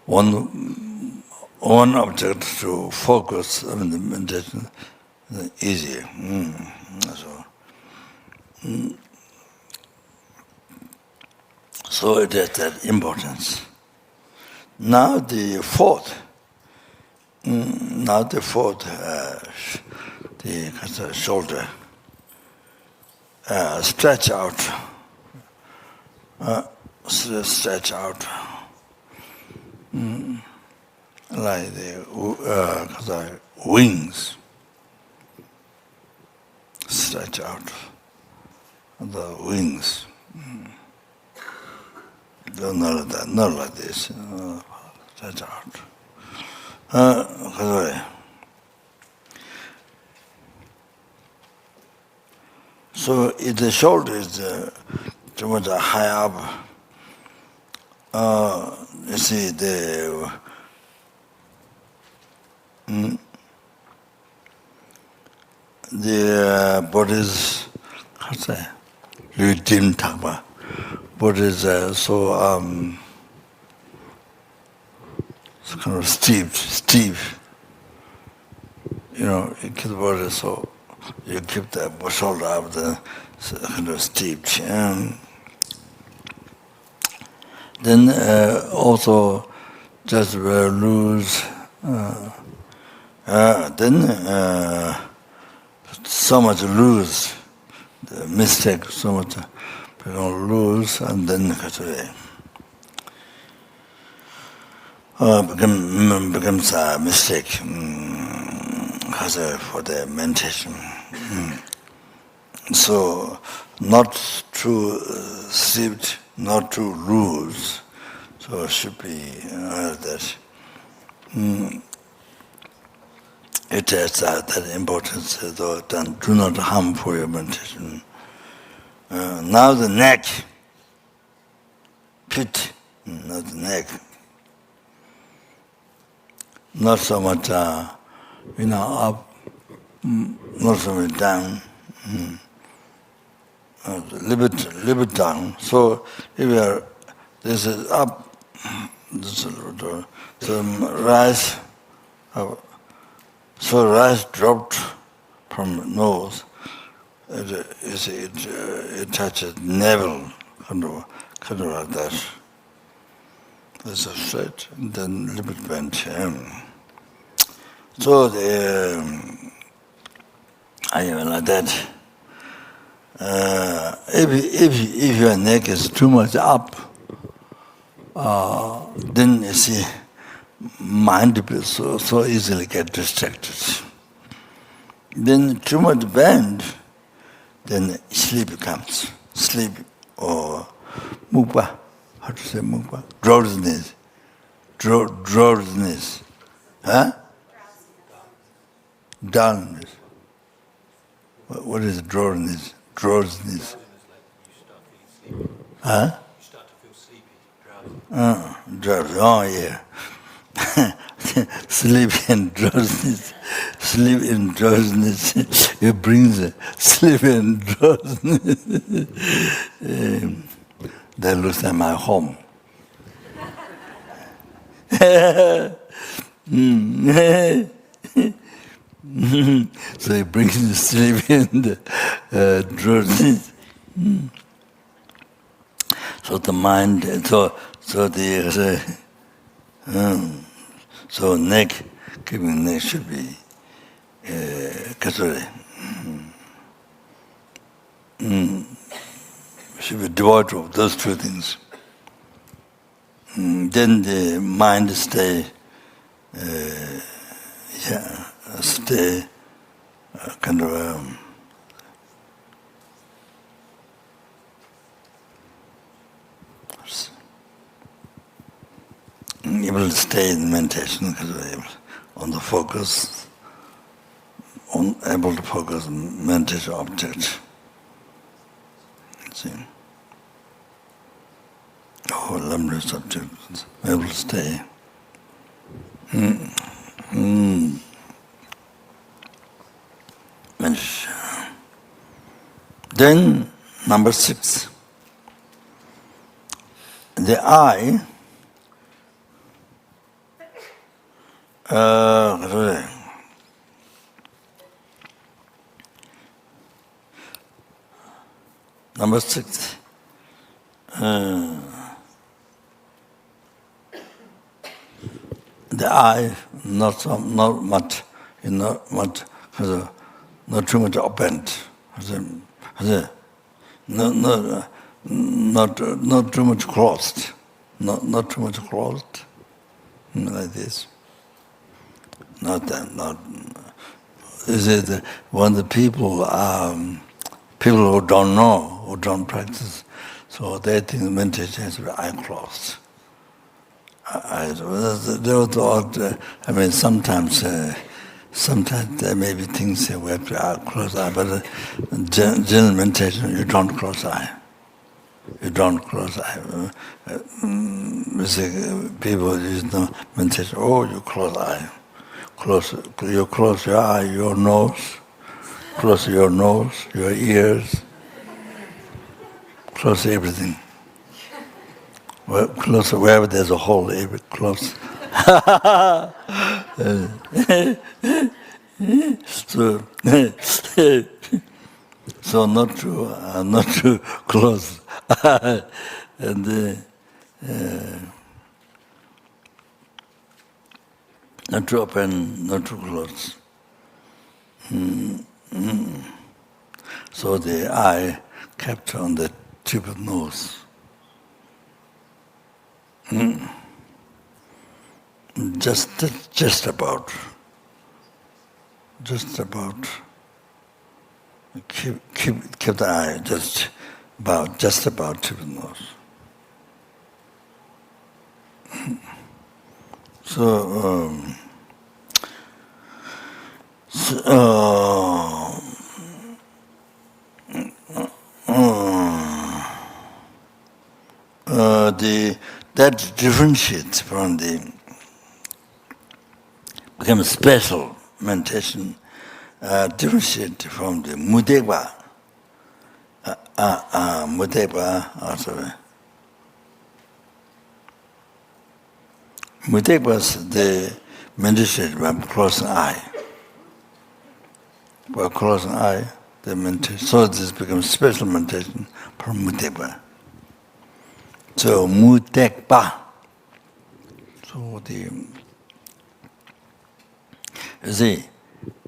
one object to focus on the meditation easier. So it has that importance. Now the fourth, the shoulder, stretch out. Stretch out, like the wings. Stretch out the wings. Not like this. Stretch out. So if the shoulder is too much high up, you see the body's, how's that? Dim Thakpa. Body's so kind of steep. You know, you keep the body so you keep the shoulder up, the kind of steep. Then also just lose. Then so much lose, the mistake, so much people lose, and then becomes a mistake for the meditation. So not to shift, not to lose. So it should be that. it has that importance, though, then do not harm for your meditation. Now the neck, pit, not the neck. Not so much, up, not so much down. A little bit down. So if you are, this is up, this is a little bit, so rise, so rise dropped from nose. It touches navel, kind of like that. This is straight, and then a little bit bent. So I am like that. If your neck is too much up, then you see mind will so easily get distracted. Then too much bend, then sleep comes. Sleep or mukba, how to say mukba? Drowsiness. Drowsiness. Huh? Dullness. What is drowsiness? Drowsiness. Huh? You start to feel sleepy, drowsy. Drowsy. Oh, yeah. Sleep and drowsiness. Sleep and drowsiness. It brings sleep and drowsiness. That looks like my home. So it brings the sleep and drowsiness. So the mind, so neck, keeping neck should be kasuri. Should be devoid of those two things. Then the mind stay kind of able to stay in meditation because we're able on the focus, able to focus on meditation object. See, lovely subjects, able to stay. Then, number 6, the eye. Number 6. The eye, not much, not too much opened. Not too much closed. Not too much closed. Like this. Not that. Not. Is it when the people who don't know, who don't practice, so they think meditation has to be eye closed. Sometimes there may be things that we have to close eye, but general meditation, you don't close eye. You don't close eye. People use the meditation, you close eye. You close your eye, your nose, close your nose, your ears, close everything. Well, close wherever there's a hole, close. So not to close, and not to open, not to close. So the eye kept on the tip of the nose. Just about. Keep the eye just about tip of the nose. So That differentiates from the become special meditation, differentiate from the mudekwa. Mudekwa also. Mudekwa is the meditation by closing eye. By closing eye, the meditation. So this becomes special meditation from mudekwa. So mudekwa. So you see,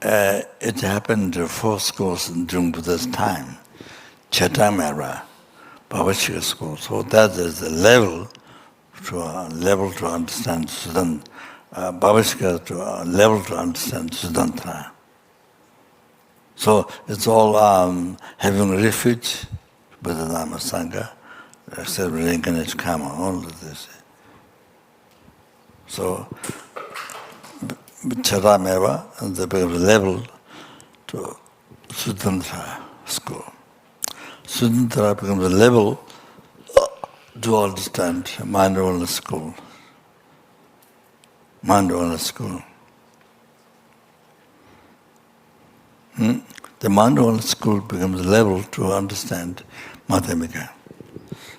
it happened in 4 schools during Buddha's time. Chatamara, Bodhichitta school. So that is the level to understand Sudan. Bodhichitta to level to understand Sudantra. So it's all having refuge, Buddha Lama Sangha, except reincarnate karma, all of this. So Chatamara, and they become the level to Sudantra school. Sudantra becomes a level to understand mindfulness school. Mindfulness school. The mindfulness school becomes a level to understand Madhyamika.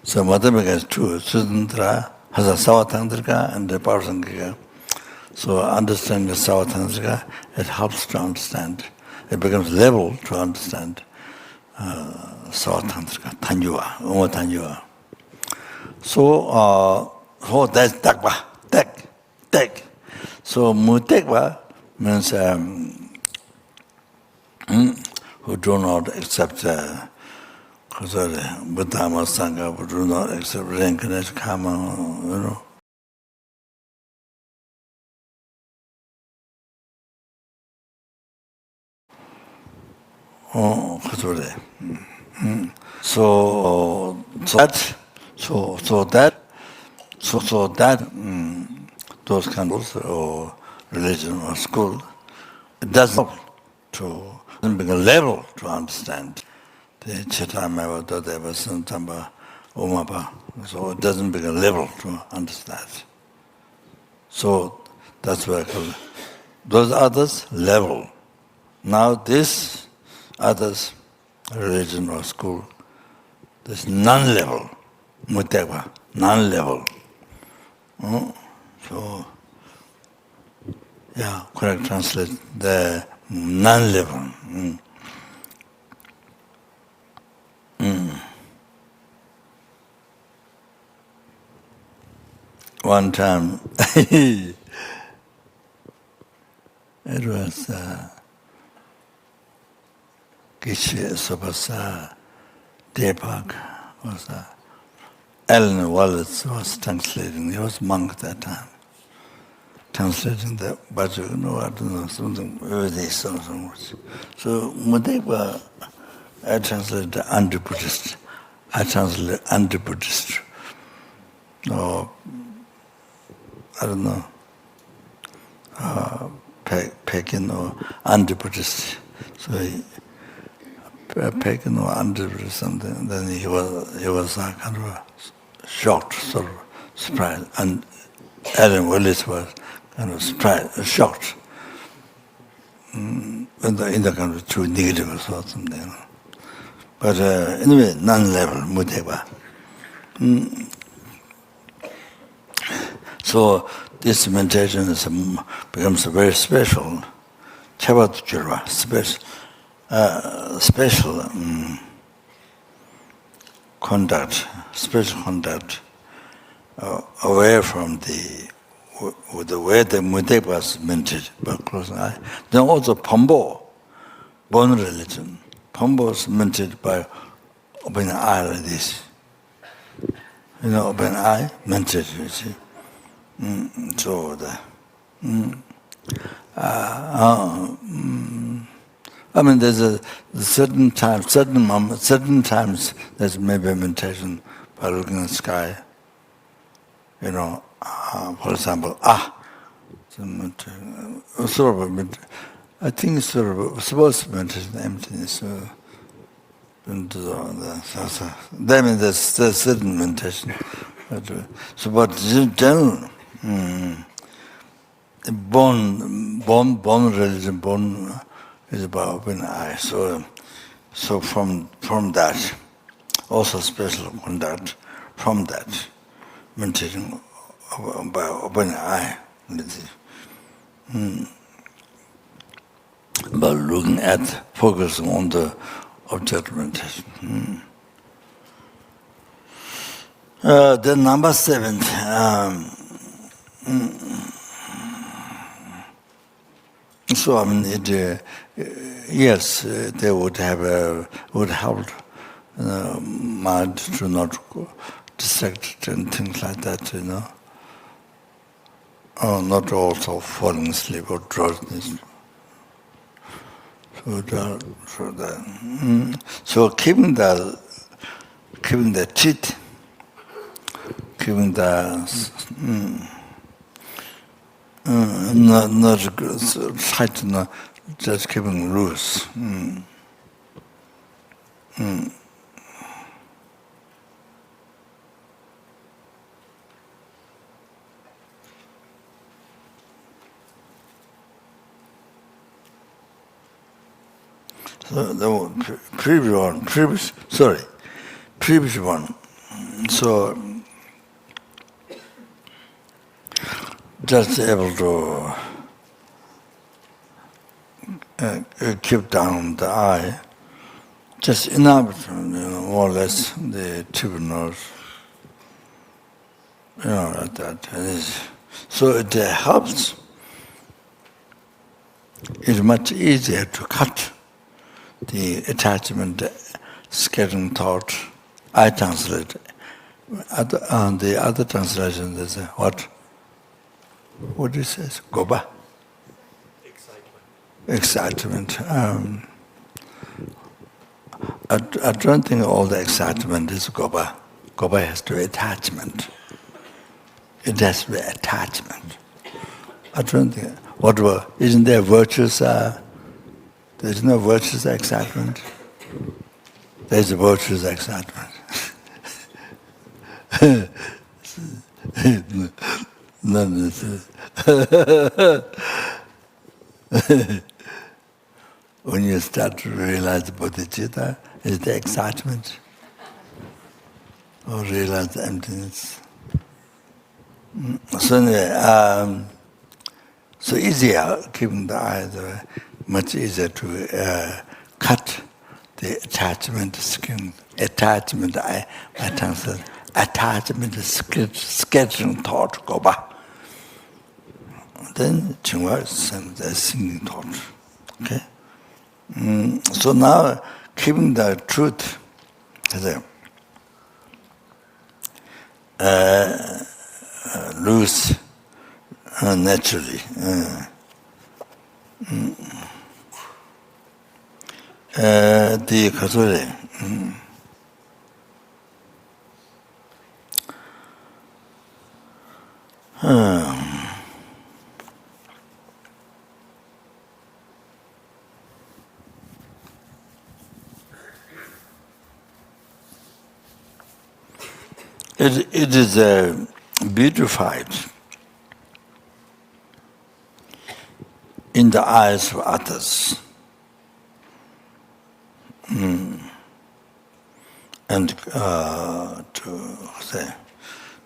So Madhyamika is 2. Sudantra has a Savatantrika and a Parasangika. So understanding the Savatantrika, it helps to understand. It becomes level to understand Savatantrika, Tanyua, Uma Tanyua. So that's Takva, Tek. So Mutekva means who do not accept Buddha Sangha, who do not accept reincarnate karma, you know. So that those kind of religion or school, it doesn't become a level to understand the Chitamava, Dodeva, Santamba, Umapa. So it doesn't become a level to understand. So that's why I call it. Those others, level. Now this others, religion or school, this non-level, Mutekwa, non-level. So, yeah, correct translate, the non-level. One time, it was Geshe Sobasa Deepak was Ellen Wallace was translating. He was monk at that time. Translating the Vajra Garlands, I don't know, something very so much. So Mudekwa, I translated anti-Buddhist. I translated anti-Buddhist. Or I don't know, Pekin or anti-Buddhist. So Pekin or anti-Buddhist something. Then he was kind of shocked, sort of surprised, and Ellen Willis was kind of surprised, shocked. In the kind of too negative or something. You know. But anyway, non-level, Mudekwa. So this meditation becomes very special. Chavatujurva, special conduct, special conduct away from the way the Mudekwa was minted by closing eye. Then also Pombo, Bon religion. Pombo is minted by opening an eye like this. You know, open an eye, minted, you see. So I mean, there's a certain time, certain moment, certain times there's maybe a meditation by looking at the sky. You know, for example, sort of I think it's supposed to meditation emptiness. That means there's certain meditation. But general, born religion, born is about open eye. So from that, also special conduct from that meditation by open eye. But looking at, focusing on the object meditation. Then number 7. So I mean, yes, they would help mind to not go distracted and things like that, not also falling asleep or drowsiness. So keeping the teeth, keeping the not tight, just keeping loose. So the previous one. So just able to keep down the eye, just enough, more or less the tip nose, like that. So it helps. It's much easier to cut the attachment, scattering thought. I translate. The other translation is what? What it says? Goba. Excitement. I don't think all the excitement is goba. Goba has to be attachment. It has to be attachment. I don't think. Isn't there virtuous? There's no virtuous excitement. There's a virtuous excitement. None is. When you start to realize bodhicitta is the excitement, or realize the emptiness. So anyway, so easier keeping the eye, much easier to cut the attachment skin, attachment eye, my tongue says, attachment sketching thought, goba. Then chingwa is the singing thought. Okay? So now keeping the truth loose naturally. The kasore. It is beautified in the eyes of others, and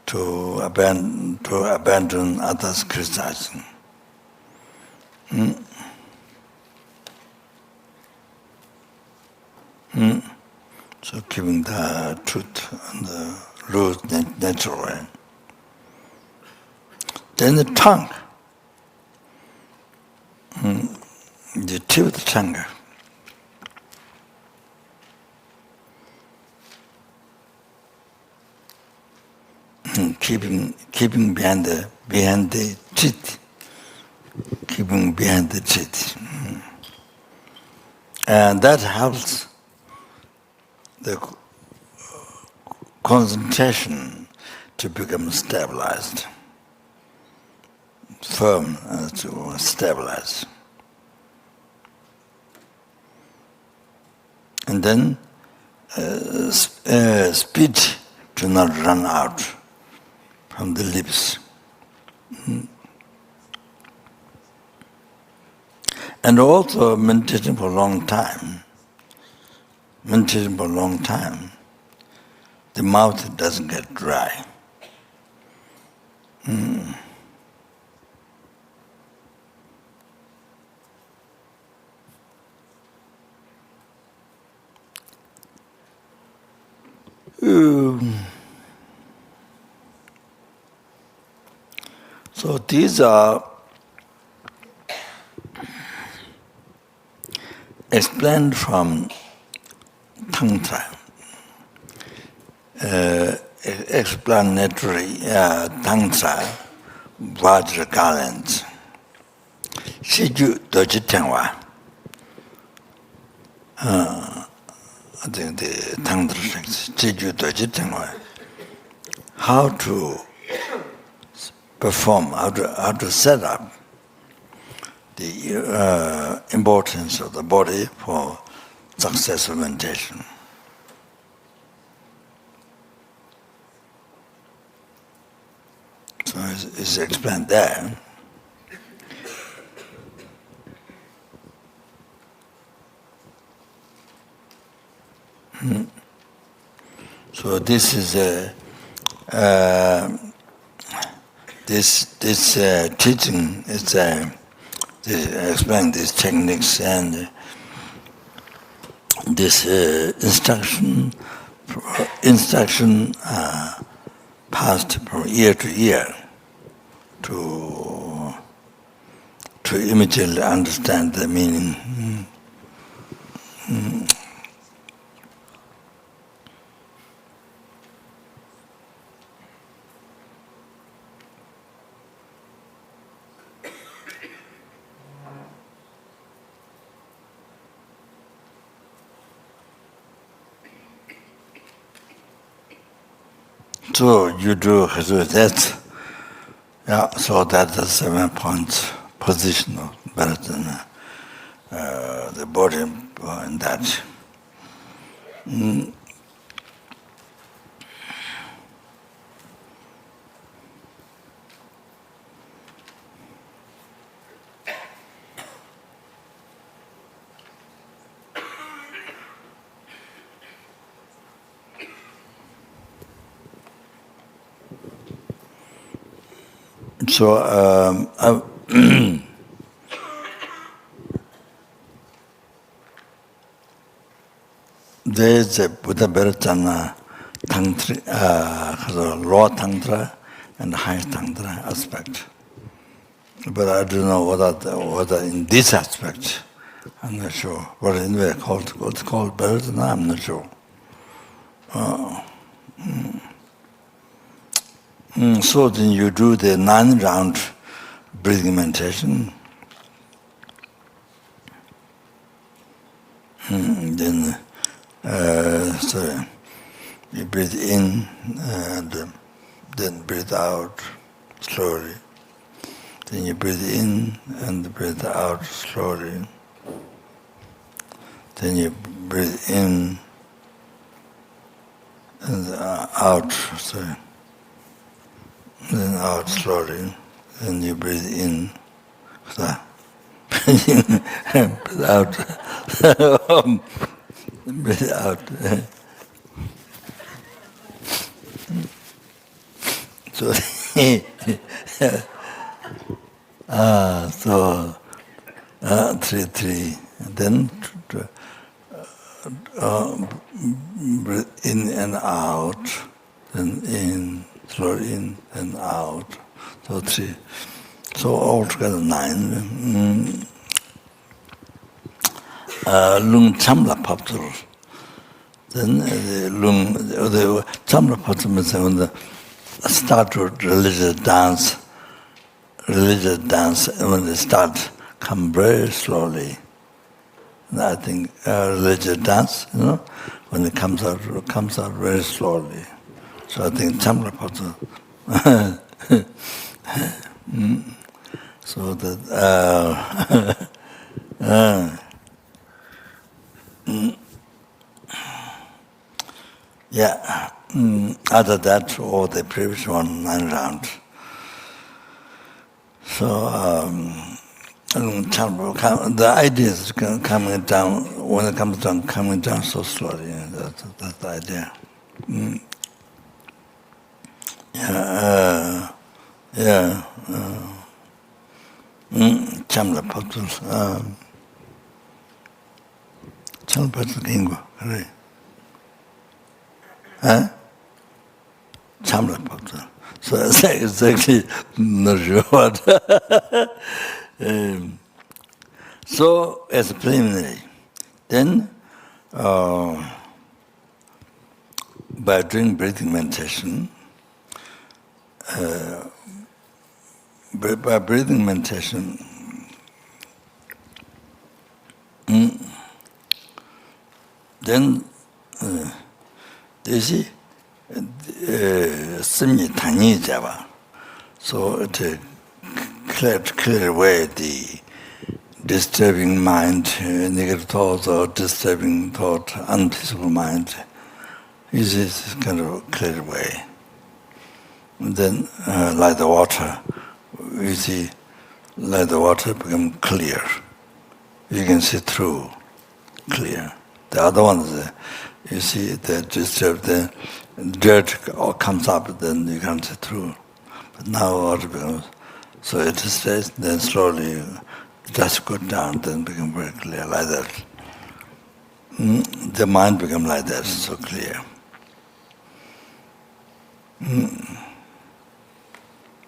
to abandon others' criticizing. So keeping the truth and the rules natural way. Then the tongue, the tip of the tongue, keeping behind the teeth, keeping behind the teeth, and that helps the concentration to become stabilized, firm, to stabilize. and then speech do not run out from the lips. And also meditating for a long time, the mouth doesn't get dry. So these are explained from tantra, explanatory tantra, Vajra Garlands. Shiju doji tengwa. I think the tantra text, Shiju doji tengwa. How to perform, how to set up the importance of the body for successful meditation. So it's explained there. So this is this teaching is explain these techniques and this instruction passed from year to year to immediately understand the meaning. So you do that, yeah. So that's the 7-point position, better than the body in that. So there is a Buddha Vairochana tantra, low tantra and high tantra aspect. But I don't know whether in this aspect, I'm not sure. What is it called? What's called Vairochana? I'm not sure. So then you do the 9-round breathing meditation. Then so you breathe in and then breathe out slowly. Then you breathe in and breathe out slowly. Then you breathe in and out. Sorry. Then out slowly, then you breathe in, breathe in, breathe out, breathe out. So, so 3, then breathe in and out, then in. Slowly in and out. So 3. So altogether 9. Lung chamla paptur. Then the chamla paptur means when the start with religious dance, when they start, come very slowly. And I think religious dance, when it comes out very slowly. So I think Chamla Pata. So that Yeah. Other that or the previous one, 9 rounds. So the idea is coming down, when it comes down, coming down so slowly. That's the idea. Yeah. Chamla Patul. Chamla Patul Ingo. Huh? Chamla Patul. So that's exactly not sure what. So, as a preliminary, then by doing breathing meditation, by breathing meditation, then you see, simi tani java, so to clear away the disturbing mind, negative thoughts or disturbing thought, unpeaceful mind, is this kind of clear away. And then, like the water, you see, like the water become clear. You can see through, clear. The other ones, you see, the disturbed, the dirt comes up, then you can't see through. But now water becomes, so it stays, then slowly just go down, then become very clear, like that. The mind become like that, so clear.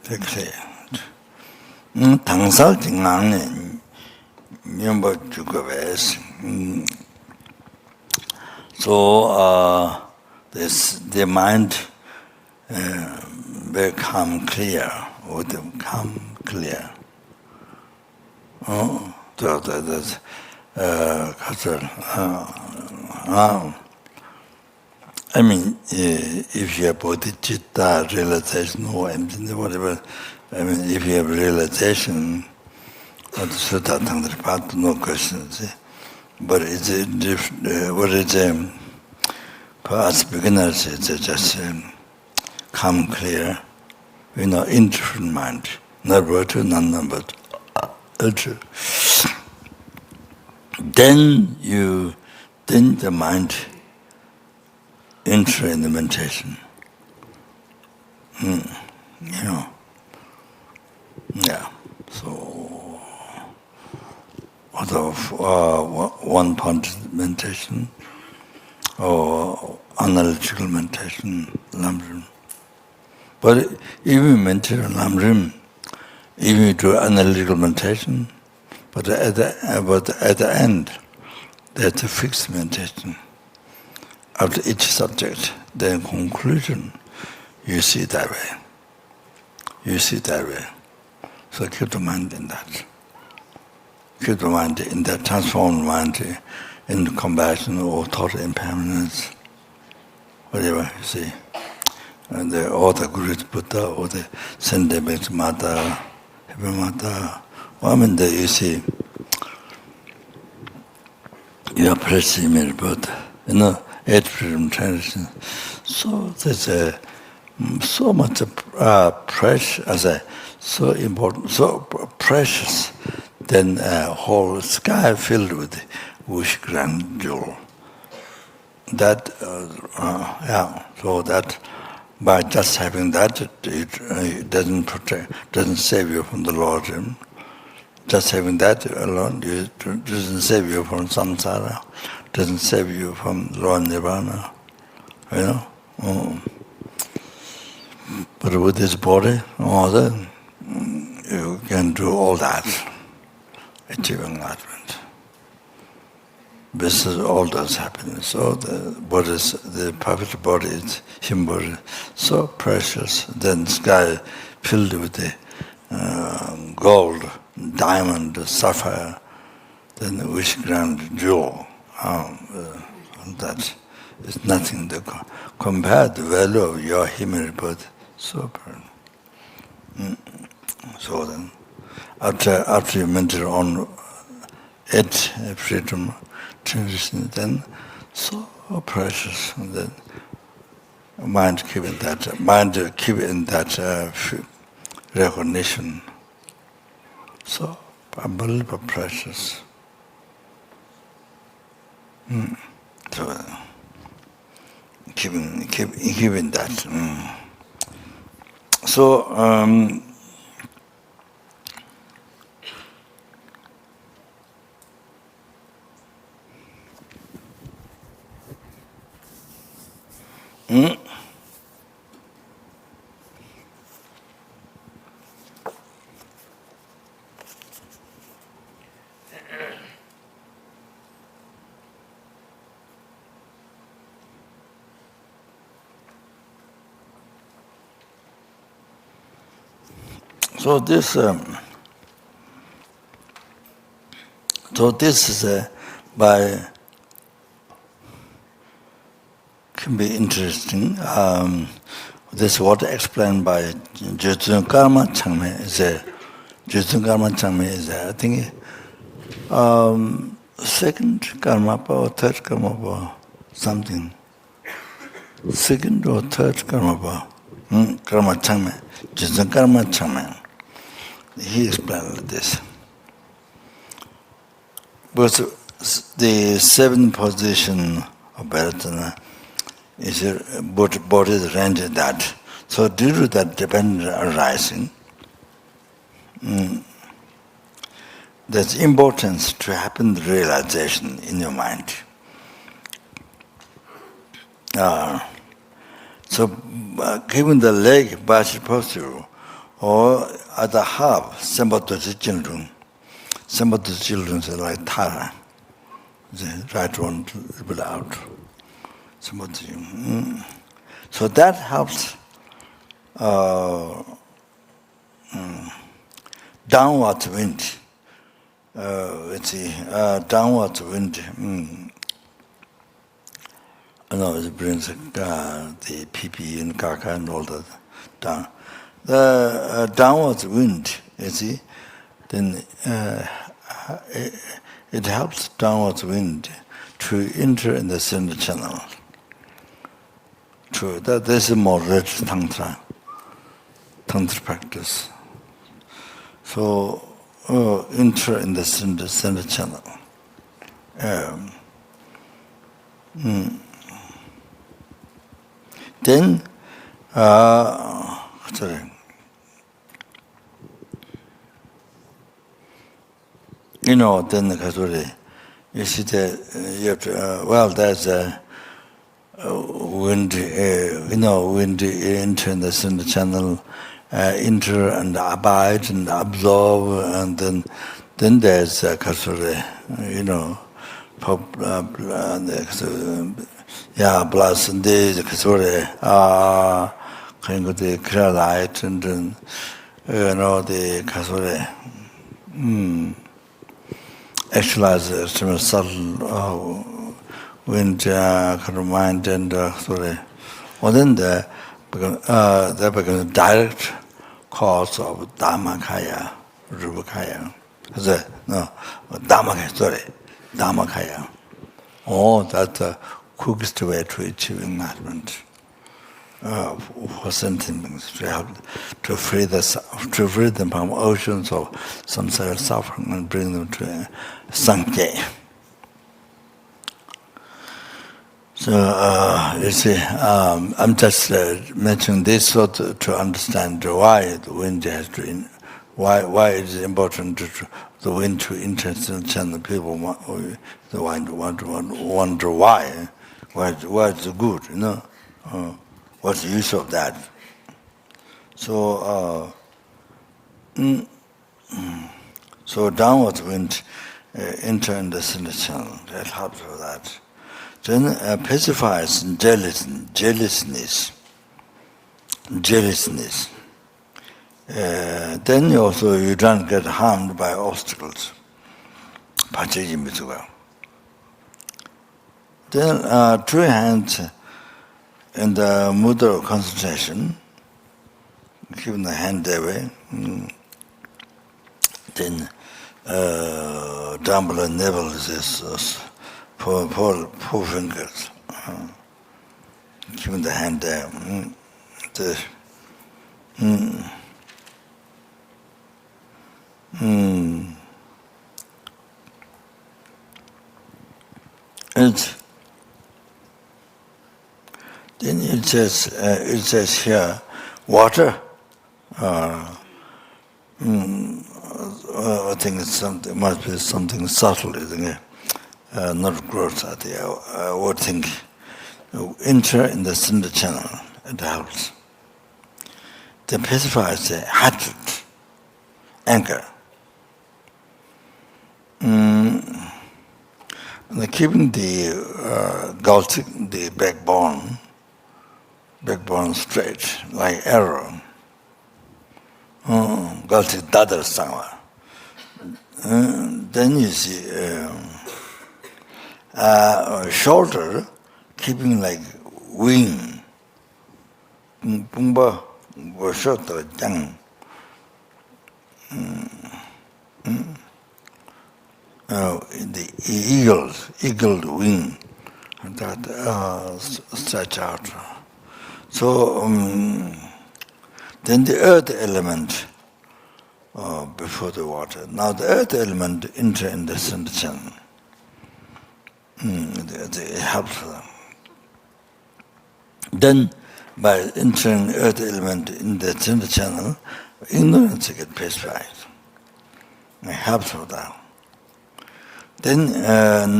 Very clear. 당사 증강은 명보 주거베스. So the mind become clear, or become clear. I mean, if you have Bodhicitta, realization, or whatever, I mean, if you have realization, no questions. But it's what is for us beginners, it's just calm, clear, indifferent mind, not virtue, not number, ultra. Then the mind enter in the meditation. Yeah. So, although one-point meditation or analytical meditation, lamrim. But even meditation lamrim, even you do analytical meditation, but at the end, there's a fixed meditation. After each subject, then conclusion, you see that way. So keep the mind in that. Keep the mind in that transformed mind, in compassion or thought impermanence, whatever you see. And all the Gurus, Buddha, or the Sendebek's mother, Heaven Mother, you see, you are precious image Buddha, age freedom tradition. So there's so much precious, so important, so precious, then a whole sky filled with wish grand jewel. That, so that by just having that, it doesn't protect, doesn't save you from the Lord. Just having that alone doesn't save you from samsara, doesn't save you from Lord Nirvana, But with this body, you can do all that, achieve enlightenment. This is all does happen. So the perfect body is human body, so precious. Then sky filled with the gold, diamond, sapphire, then the wish grand jewel. That is nothing to compare the value of your human body. Super. So then, after you mentor on it, freedom, transition, then so precious. And then mind keep in that recognition. So unbelievable precious. So keeping that. So so this is by can be interesting. This is what explained by Jyotsun Karma Changme is I think second karma or third karma something. Second or third karma karma Changme. Jyotsun Karma Changme. He explained this. But the seventh position of Vairochana is body range that. So due to that dependent arising, there's importance to happen the realization in your mind. So given the leg Vajra posture or at the half, Sambhatoji children are like Tara. The right one to put out. So that helps downward wind. Downward wind. It brings the PP and Kaka and all that down. The downward wind, then it helps downward wind to enter in the center channel. True, that this is more rich tantra practice. So enter in the center channel. Then then the Kasuri, you see that you have to, there's a wind, wind enter in the center channel, enter and abide and absorb, and then there's Kasuri, plus and the Kasuri, kind of the clear light, and then, the Kasuri. Actualize extremely subtle wind kind of mind and then that becomes a direct cause of Dhammakaya, Rupakaya. Dhammakaya. Oh, that's the quickest way to achieve enlightenment. For sentient beings to help to free them from oceans of samsara suffering and bring them to Sankhya. So you see, I'm just mentioning this sort to understand why the wind has to, why it is important to the wind to interest in channel. People wonder why it's good, what's the use of that? So, so downward wind enter in the center channel. That helps with that. Then pacifies jealousness. Then also you don't get harmed by obstacles. Then two hands in the mudra of concentration, keeping the hand that way, then down below the navel is four fingers. keeping the hand there. Then it says here, water. I think must be something subtle, isn't it? Not gross. I think I would think enter in the center channel. It helps. Then pacifies the hatred, anger. And keeping the the backbone straight, like arrow. Galti dadar sangwa. Then you see shoulder keeping like wing. Pumba shoulder jang. The eagle wing that stretch out. So then the earth element before the water. Now the earth element enter in the center channel. It helps them. Then by entering earth element in the center channel, ignorance gets pacified. It helps with that. Then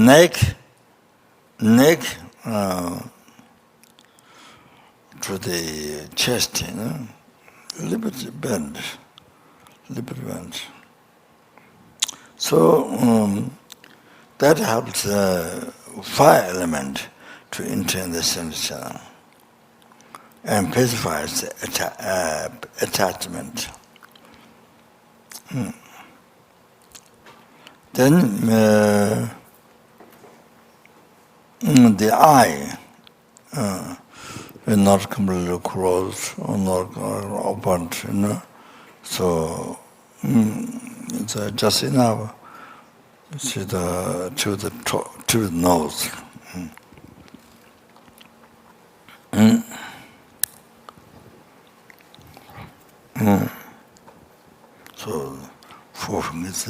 neck to the chest, a little bit bend. So that helps fire element to enter in the center channel and pacifies the attachment. Then the eye will not completely closed or not opened, So it's just enough to the nose. So 4 fingers.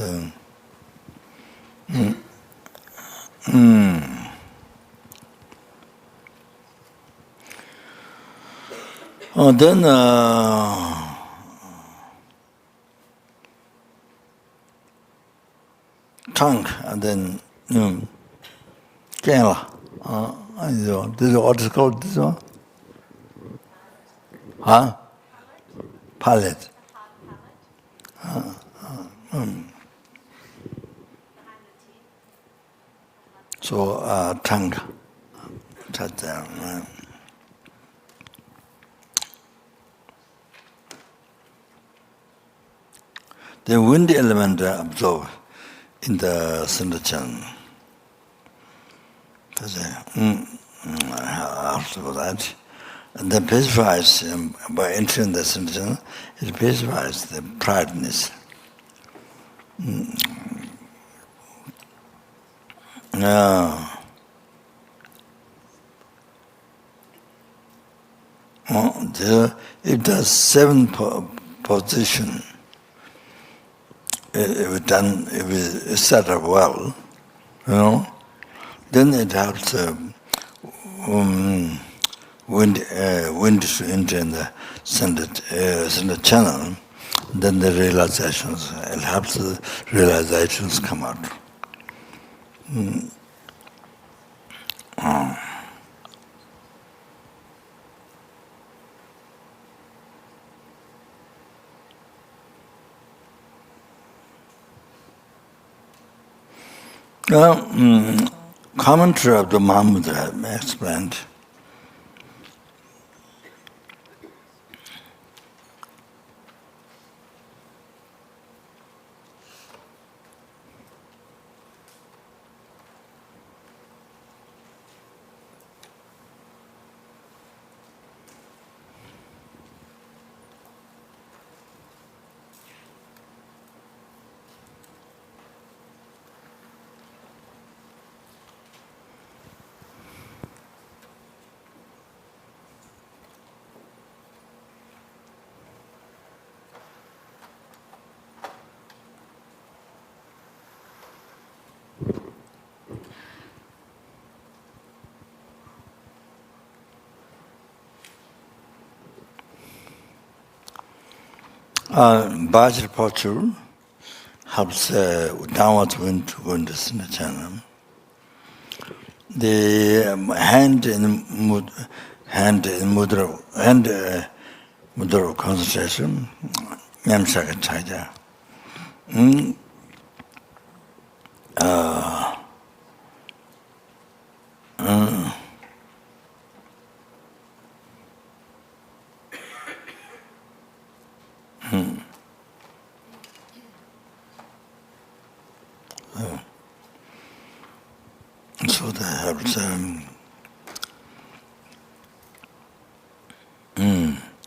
Then tongue, and then Kerala. This is what is called this one? Huh? Palate. So tongue. The wind element absorbed in the center channel. After that, and then pacifies by entering the center channel. It pacifies the prideness. It does 7 position. If it's set up well, then it helps wind to enter in the center channel. Then the realizations, it helps the realizations come out. Commentary of the Mahamudra explained. Vajra posture helps downward wind to go into Sinachana. The hand in mudra of concentration, Nyamsaka Chaja. So that helps.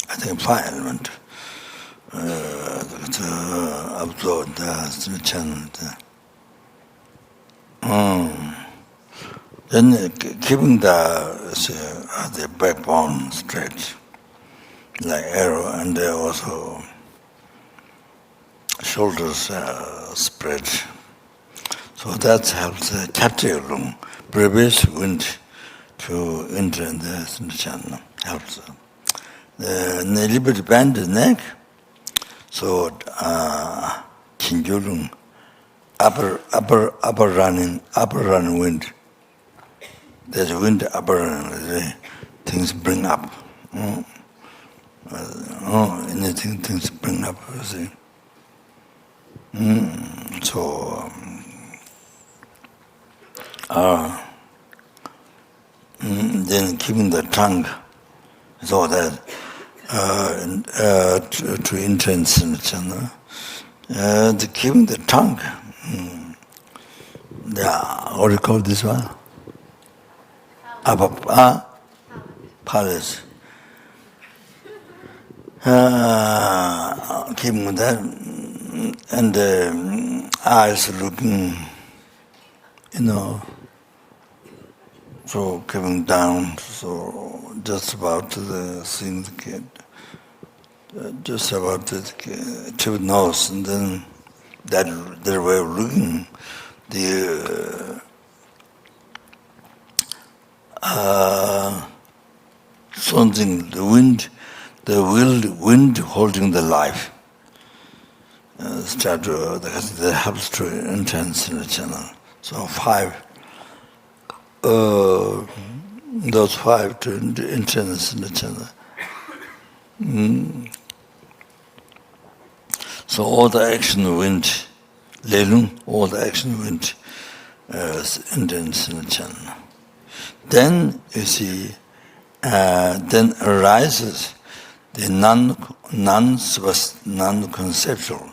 I think 5 elements absorb the channel. Then keeping the backbone straight, like arrow, and also shoulders spread. So that helps Kyabje Kunu Rinpoche wind to enter in the channel. Helps. A little bit bend the neck, so Kinjulung, upper running wind. There's wind upper running, things bring up. Anything things bring up, you see. So then keeping the tongue, so that to intense in the channel, keeping the tongue. What do you call this one? Palace. Keeping that, and eyes looking, so coming down, so just about to seeing the kid, just about the tip nose, and then their way of looking, something, the wind holding the life. That helps to intense in the channel. So 5. Those 5 to intense in the channel. So all the action wind, Lelung, all the action wind intense in the channel. Then you see, then arises the non-conceptual.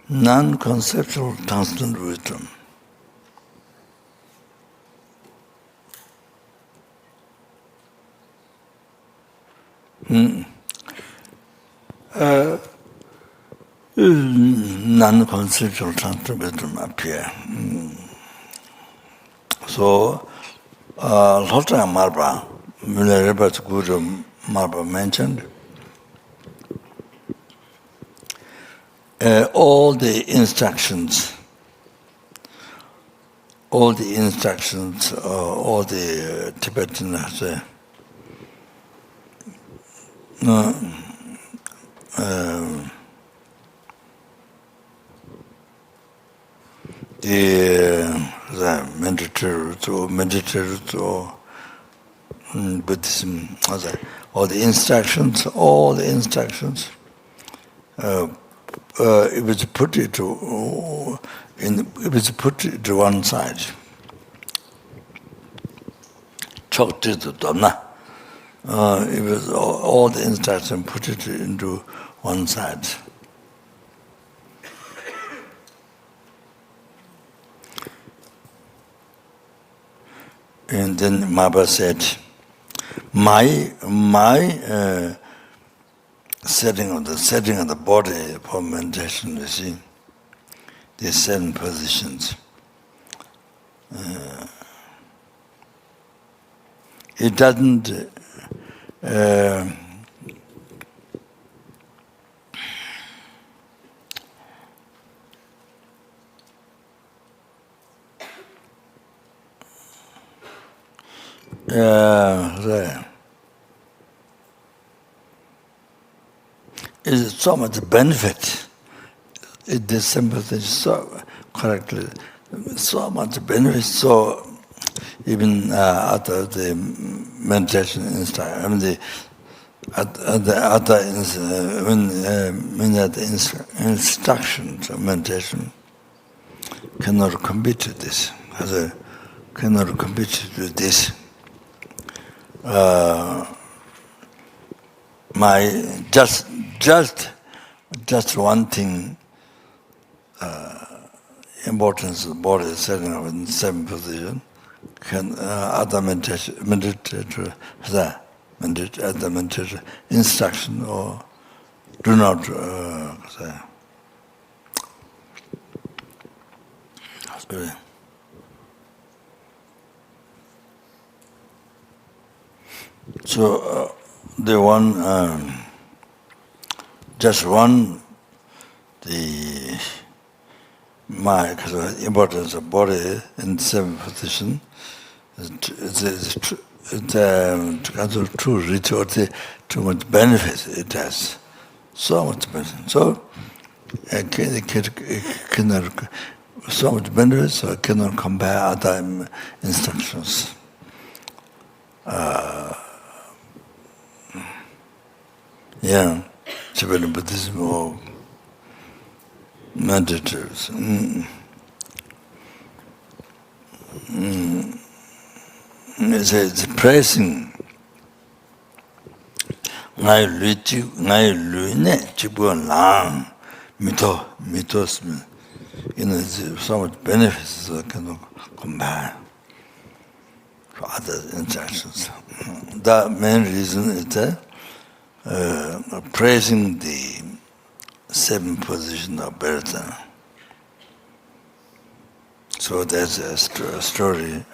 Non-conceptual constant wisdom. Non-conceptual constant wisdom appear. So, Lhota Marba, Mulerebat Guru Marba mentioned, all the instructions, all the Tibetan the meditative or Buddhism, all the instructions, it was put to one side. It was all the instructions put it into one side. And then Maba said, my setting of the body for meditation, you see, these 7 positions. It doesn't is so much benefit. This simple thing is so correctly, so much benefit. So even after the meditation instruction, I mean the instructions of meditation cannot compete to this. Cannot compete to this. My just one thing. Importance of the body setting up in 7 position. Can other meditation instruction or do not say. Sorry. So the one, just one, the importance of body in 7 position. It's true, ritual, too much benefit it has. So much benefit. So cannot, so much benefit, so I cannot compare other instructions. Tibetan Buddhism or meditators. It's praising. Ngai lui ne chibuan lang mitos. So much benefits that cannot compare to other instructions. The main reason is that praising the 7 position of birth. So there's a story.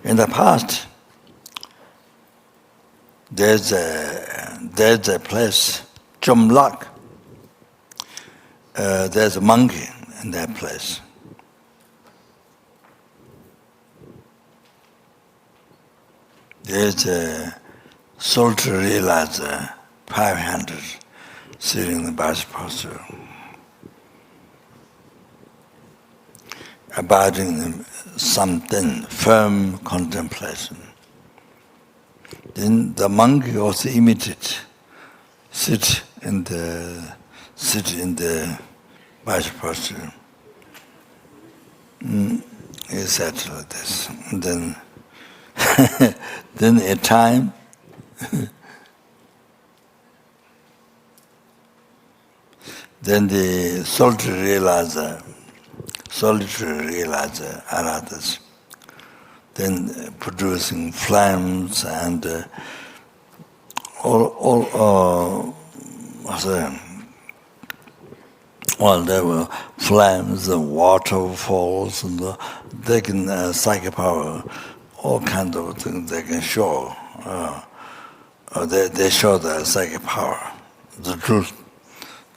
In the past, there's a place, Chumlak. There's a monkey in that place. There's a soldier realizer, 500, sitting in the Vajra posture, abiding in something, firm contemplation. Then the monkey also imitated, sit in the Vajra posture. He sat like this. And then a time, then the solitary realizer, arahatas, then producing flames and there were flames and waterfalls, and they can psychic power, all kinds of things they can show. They show the psychic power, the truth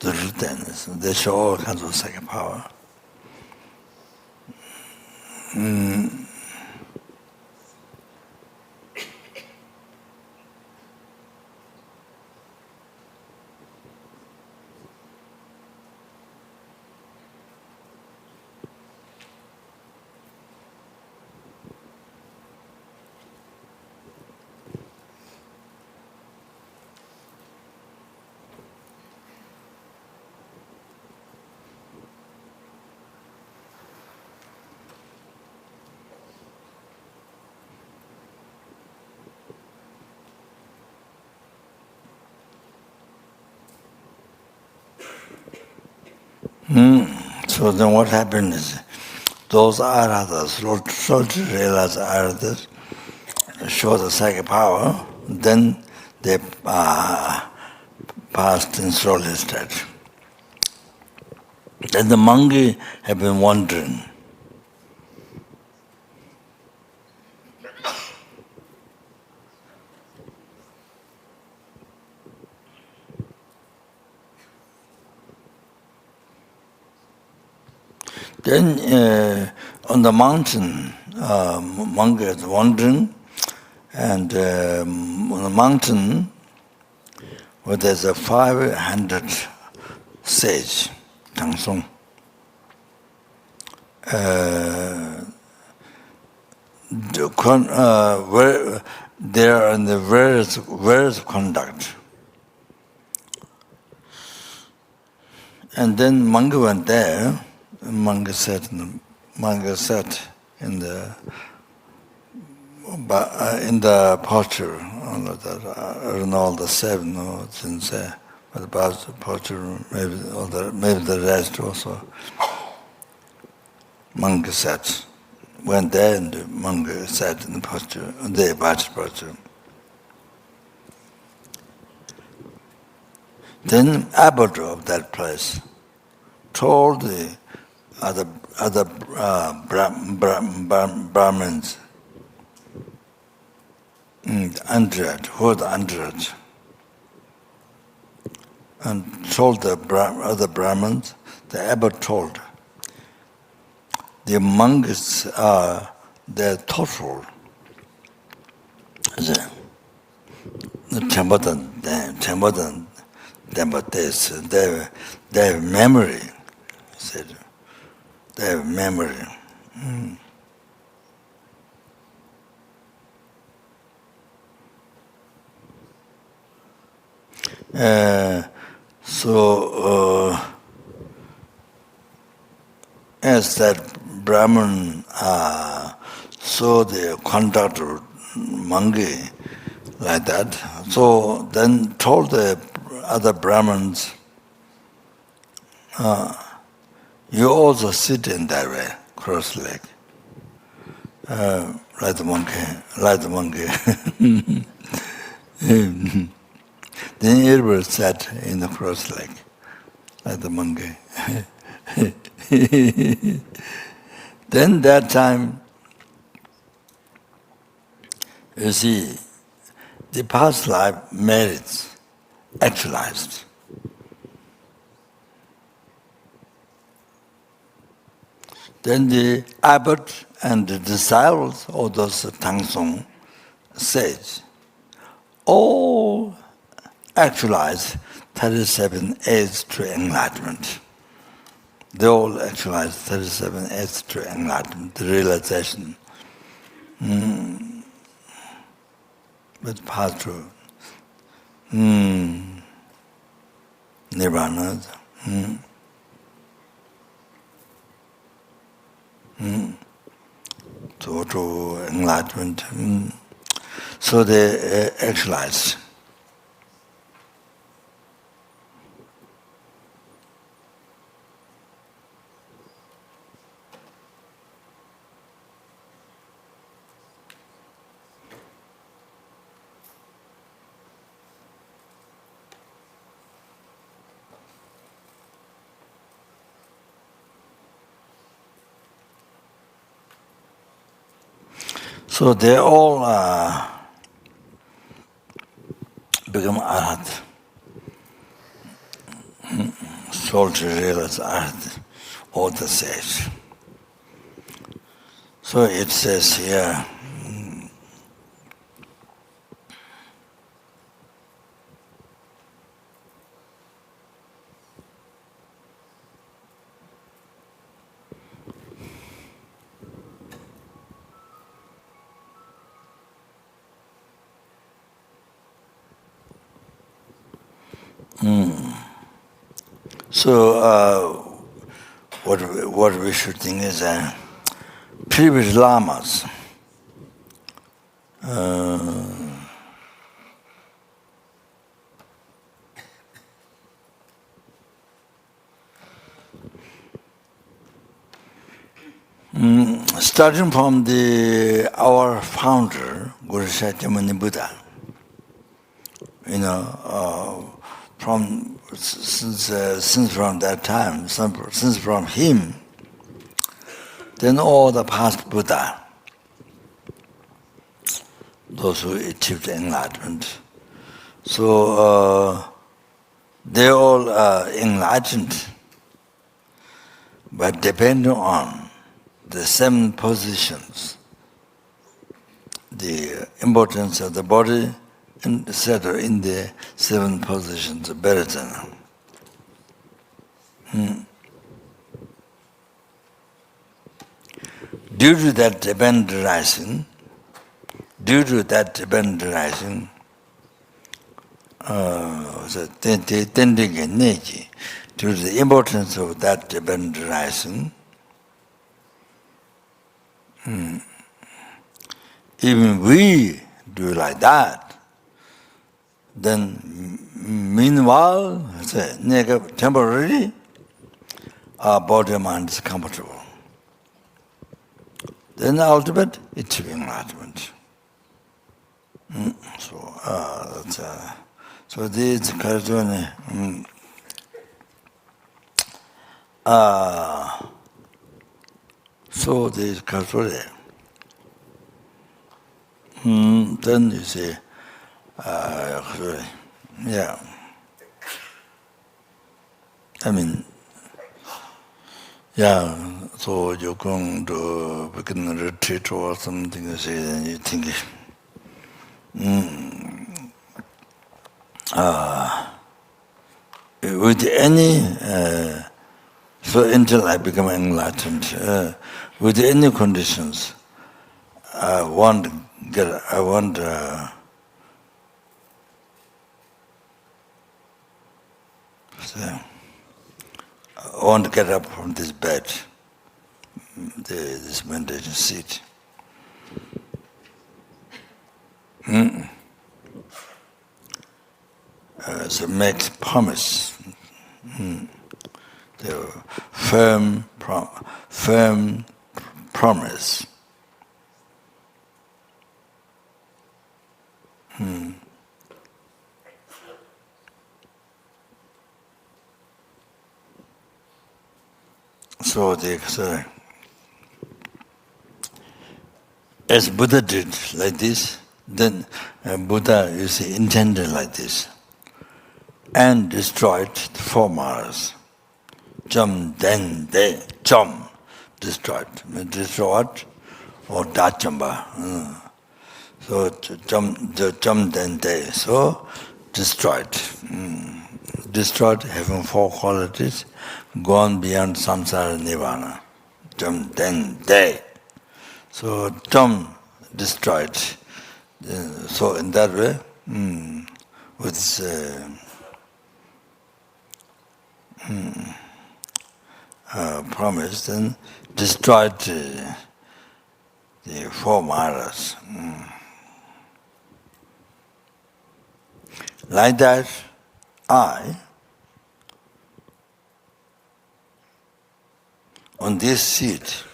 things. They show all kinds of psychic power. So then what happened is, those arahatas, soldiers realize arahatas, show the psychic power, then they passed in solid state. Then the monkey had been wandering. Then on the mountain, monkey is wandering, and on the mountain, Well, there's a 500 sage, Tangsong. Where they are in the various conduct. And then Manga went there, Manga sat in the posture, and all the seven, since the posture, maybe the rest also. Manga sat, went there and the Manga sat in the posture, the posture. Then abbot of that place told the other Brahmins, who are the underage, and told the other Brahmins, the abbot told, the monks are their total. The Chambadan, they have memory, he said. They have memory. As that Brahman saw the conduct of Mangi like that, so then told the other Brahmins, you also sit in that way, cross-leg, like the monkey. Then everybody sat in the cross-leg, like the monkey. Then that time, you see, the past life merits actualized. Then the abbot and the disciples of those Tangsong sage all actualized 37 aids to enlightenment. They all actualized 37 aids to enlightenment, the realization. With path to nirvana. Total enlightenment. So they actualized. So they all become arhat. Soul to realize arhat, all the sage. So it says here, so what we should think is previous lamas starting from our founder, Guru Sakyamuni Buddha, since from that time, since from him, then all the past Buddha, those who achieved enlightenment, so they all are enlightened, but depending on the 7 positions, the importance of the body, settle in the 7 positions of Vairochana. Due to that dependent rising, due to the importance of that dependent rising, even we do like that, then meanwhile, temporarily, our body and mind is comfortable. Then the ultimate, it's enlightenment. So this Karjone, so this Karjone, then you see, yeah. I mean, yeah, so you're going to begin a retreat or something, you say, then you think, with any, so until I become enlightened, with any conditions, I want to get up from this bed, this meditation seat. So make promise, the firm promise. So as Buddha did like this, then Buddha is intended like this, and destroyed the 4 maras. Jam, den, de, jam, destroyed. Or dachamba. So jam, den, de, so destroyed. Destroyed, having 4 qualities, gone beyond samsara nirvana. Jam, den, de. So jam, destroyed. So in that way, with promise, then destroyed the 4 maras. Like that, I, on this seat,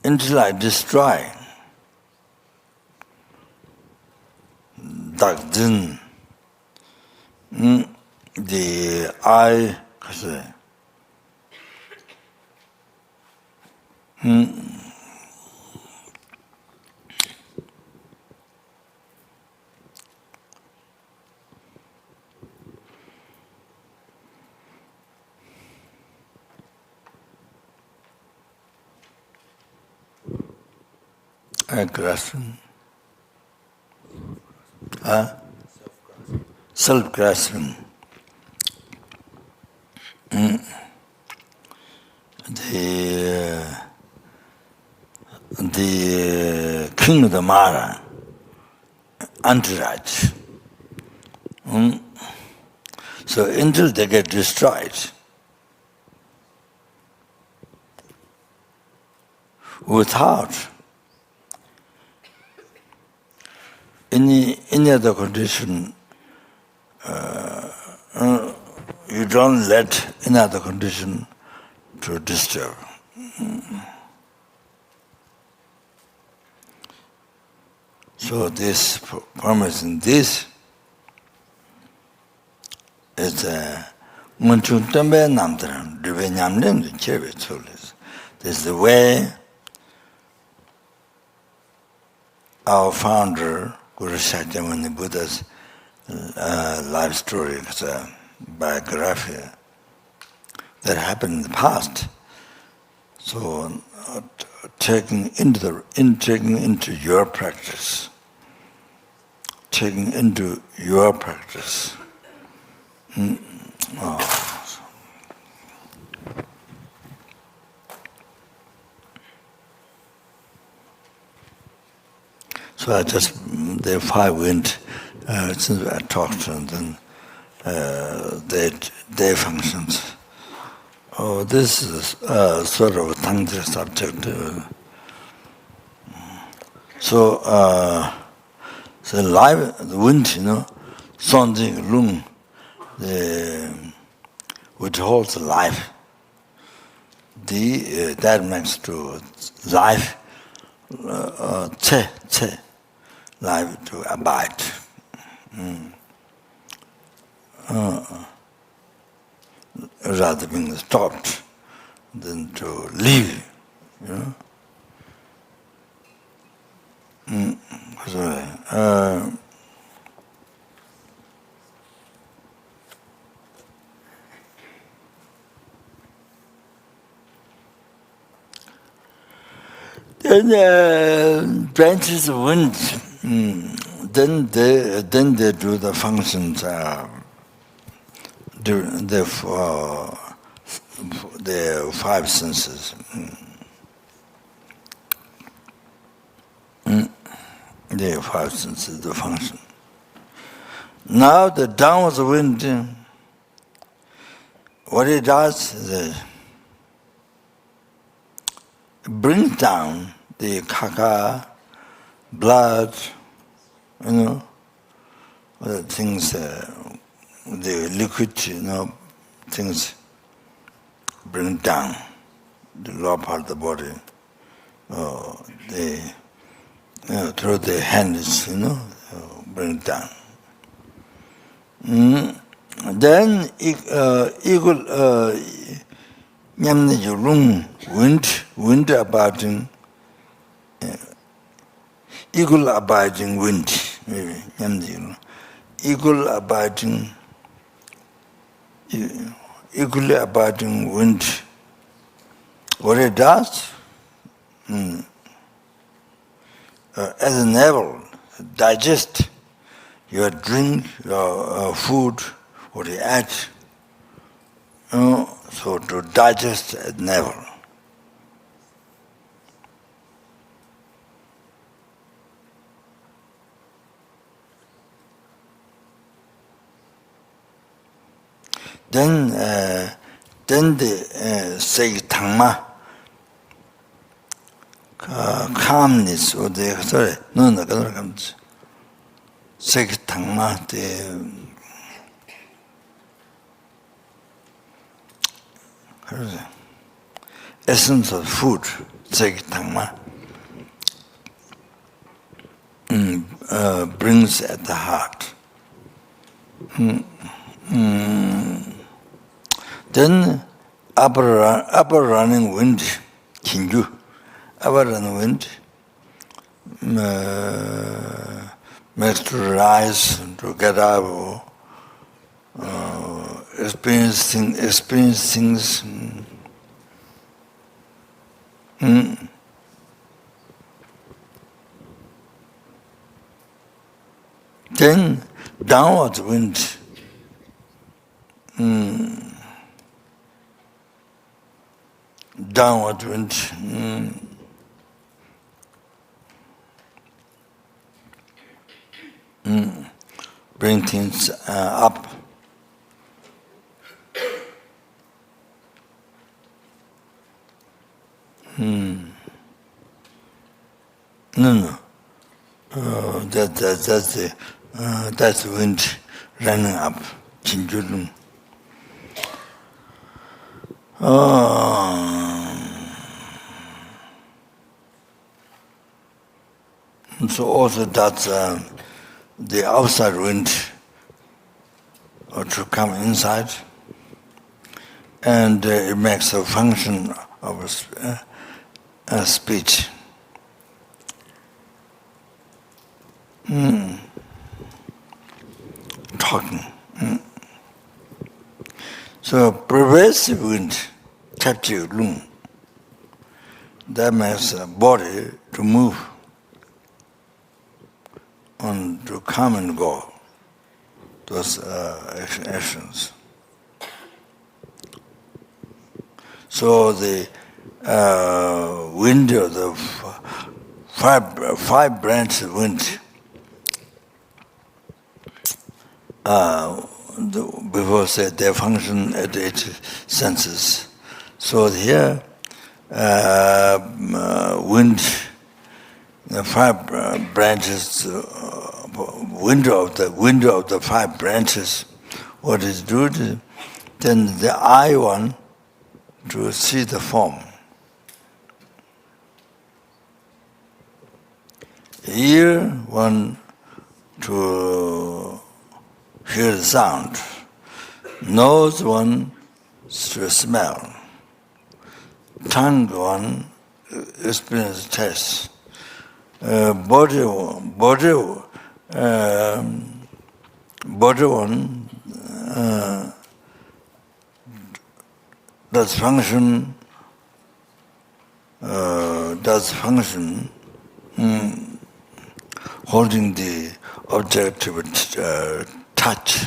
until I destroy Dakdin, the I, grasping, self-grasping, the king of the Mara, entourage. So until they get destroyed, without any other condition, you don't let any other condition to disturb. So this promise in this is this is the way our founder, Guru Shakyamuni Buddha's life story, it's a biography that happened in the past. So taking into your practice, taking into your practice. So I just, the 5 went, since I talked, and then their functions. Oh, this is sort of a tantra subject. So life, the wind, Sonjing Lung, which holds life. That makes to life, life to abide. Rather being stopped than to live. Then branches of wind, then they do the functions. The 5 senses. The 5 senses, the function. Now the downwards wind, what it does is it brings down the kaka, blood, the things, the liquid, things bring down the lower part of the body. Through the hands, bring down. Then equal wind abiding, equal abiding wind, maybe equally abiding wind. What it does, as a navel, digest your drink, your food, what you eat, so to digest at navel. Then the say tangma, calmness, or the say tangma, the essence of food, say tangma, brings at the heart. Then upper running wind, kinju, upper running wind makes to rise, to get up, experience things. Then downward wind. Downward wind. Bring things up. No. That's the wind running up. Chinjulum. So also that's the outside wind to come inside, and it makes a function of speech. Talking. So pervasive wind, Kyabje Kunu, that makes the body to move and to come and go, those actions. So the wind of the five branches wind, before said they function at 8 senses. So here, wind, the five branches, window of the five branches, what is do? Then the eye one to see the form. Ear one to hear the sound. Nose one to smell. Tongue one experience taste. Body one does function holding the object with touch.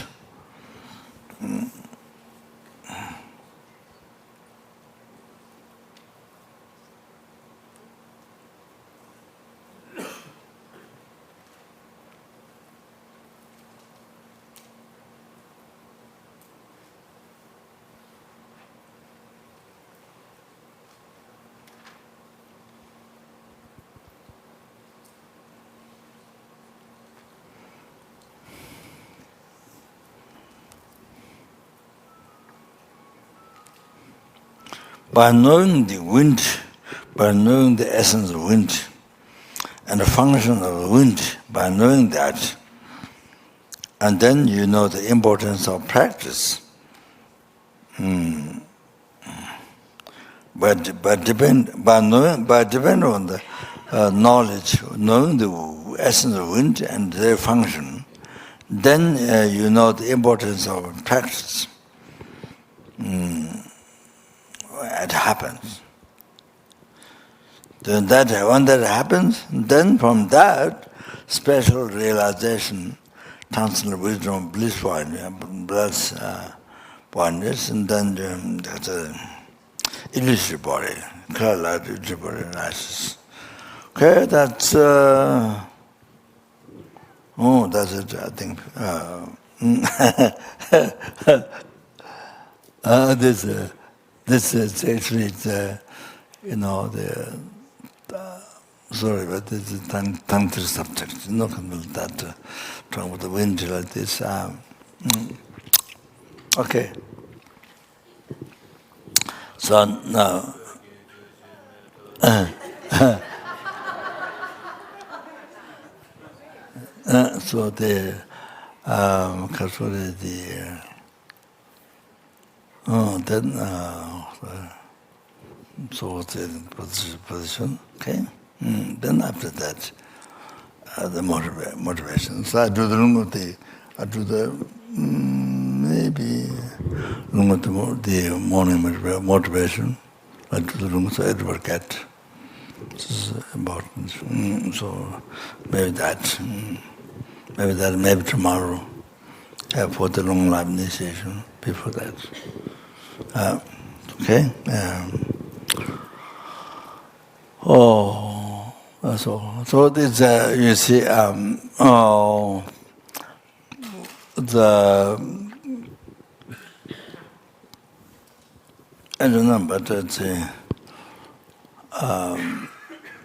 By knowing the wind, by knowing the essence of wind and the function of the wind, by knowing that, and then you know the importance of practice. But depend on the knowledge, knowing the essence of wind and their function, then you know the importance of practice. It happens. Then when that happens, then from that special realization, transcendental wisdom, bliss oneness, and then that's a illusory body, clear light, illusory body arises. Okay, that's that's it. I think this is actually the sorry, but this is tantra subject. No that talking about the wind like this. Okay. So now, so the then so the position, okay. Then after that, the motivation. So I do the maybe the morning motivation. I do the room so it will get. This is important. So maybe that, maybe tomorrow, for the long life initiation. Before that, okay. So this you see the I don't know, but it's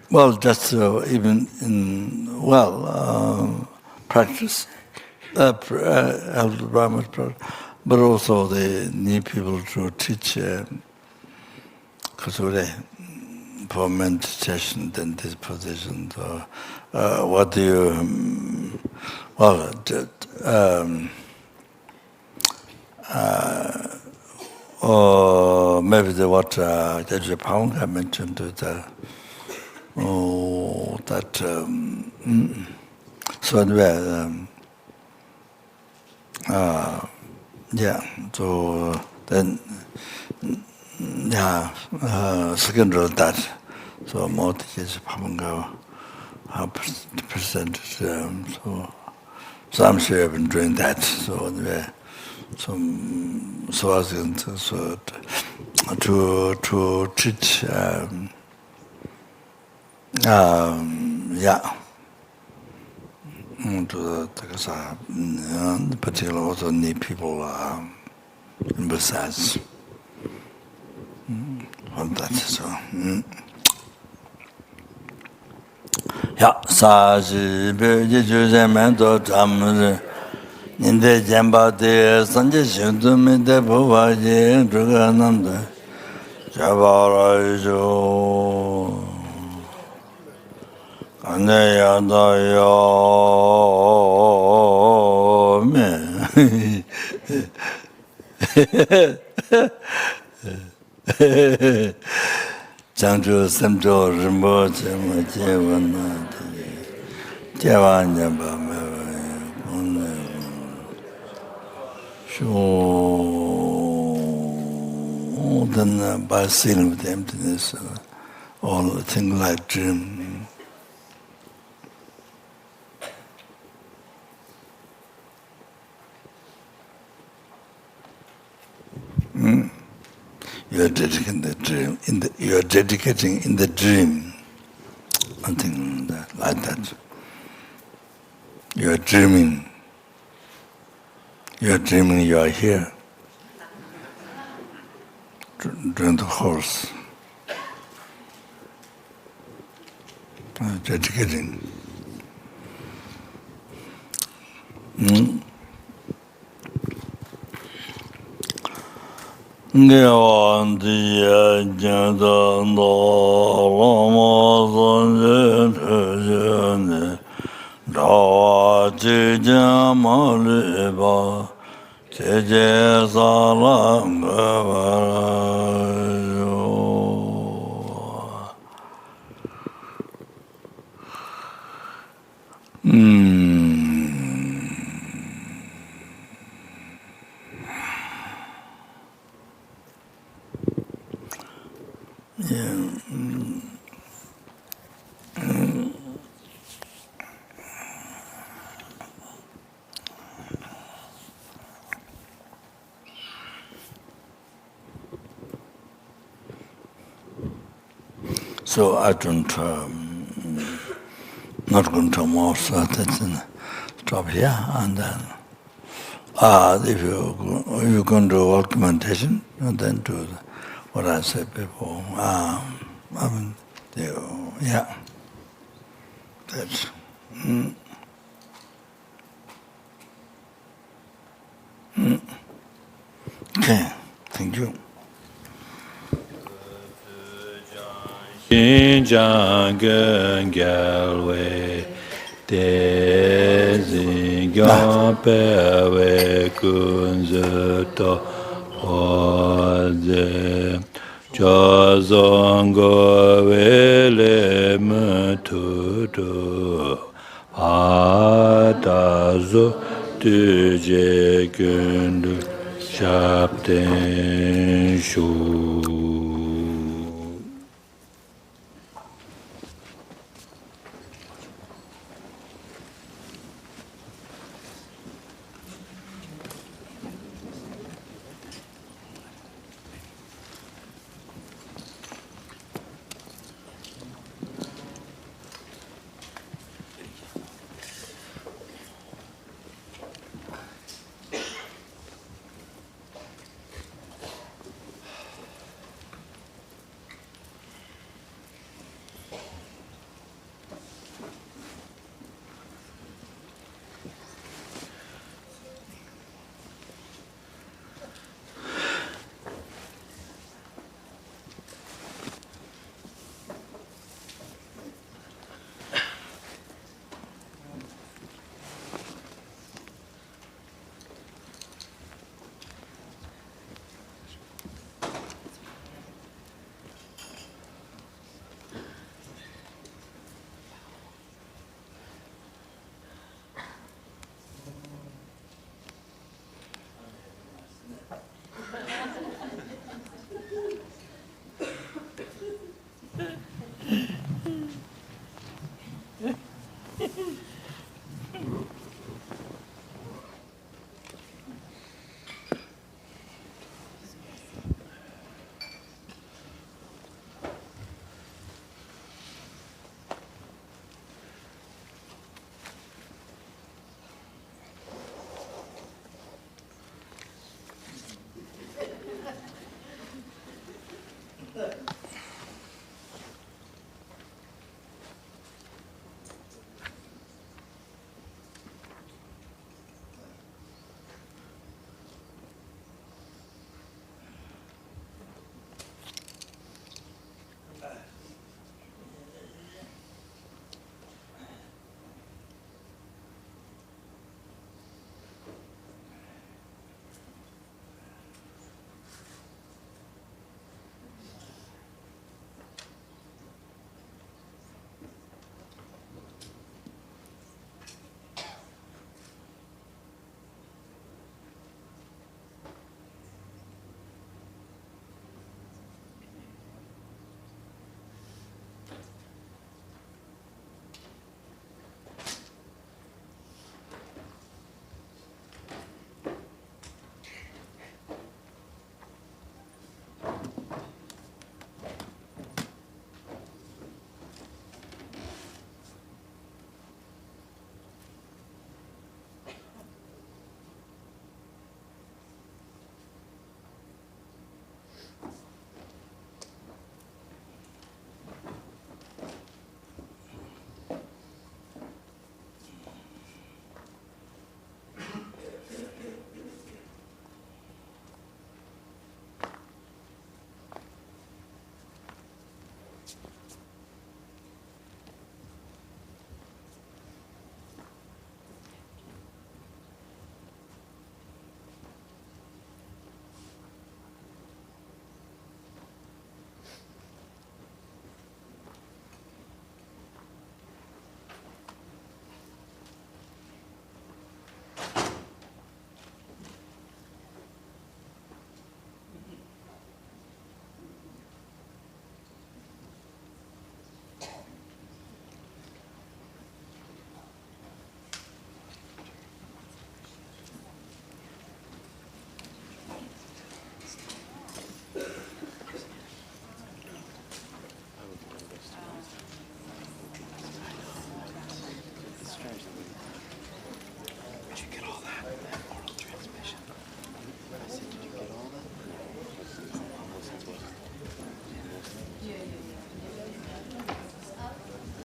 well, just even in practice, but also the need people to teach for meditation in this position. So, what do you? Or maybe what Kyabje Kunu mentioned that so anyway, so then second of that, So more teachers have presented. So I'm sure I've been doing that. So anyway, so I was going to teach. Yeah. To the particular also need people in besides on that. So. Yeah, Saji Beji Juzemento Tamre in the Jamba de Sanje Shundumi de Buvaji, Drugananda, Javarajo, Anayadayo, me. Changzhou Semzhou Rinpoche Jewana Jevanya Baba Shu then by sealing with emptiness, all things like dream. You are dedicating the dream you are dedicating in the dream, something like that. You are dreaming. You are dreaming. You are here. During the course, dedicating. Ngewan diya janda lama sanje tujane dawa jijama liba jeje salam gavarayo. So I don't, not going to more, so that's stop here and then. If you're going to do work meditation, and then do what I said before. Yeah, that's. Okay, thank you. Galway, Desi Gapewe Kunzuto Oze Jazongo Vele Mututu Atazo Tuje Kundu Shapten Shu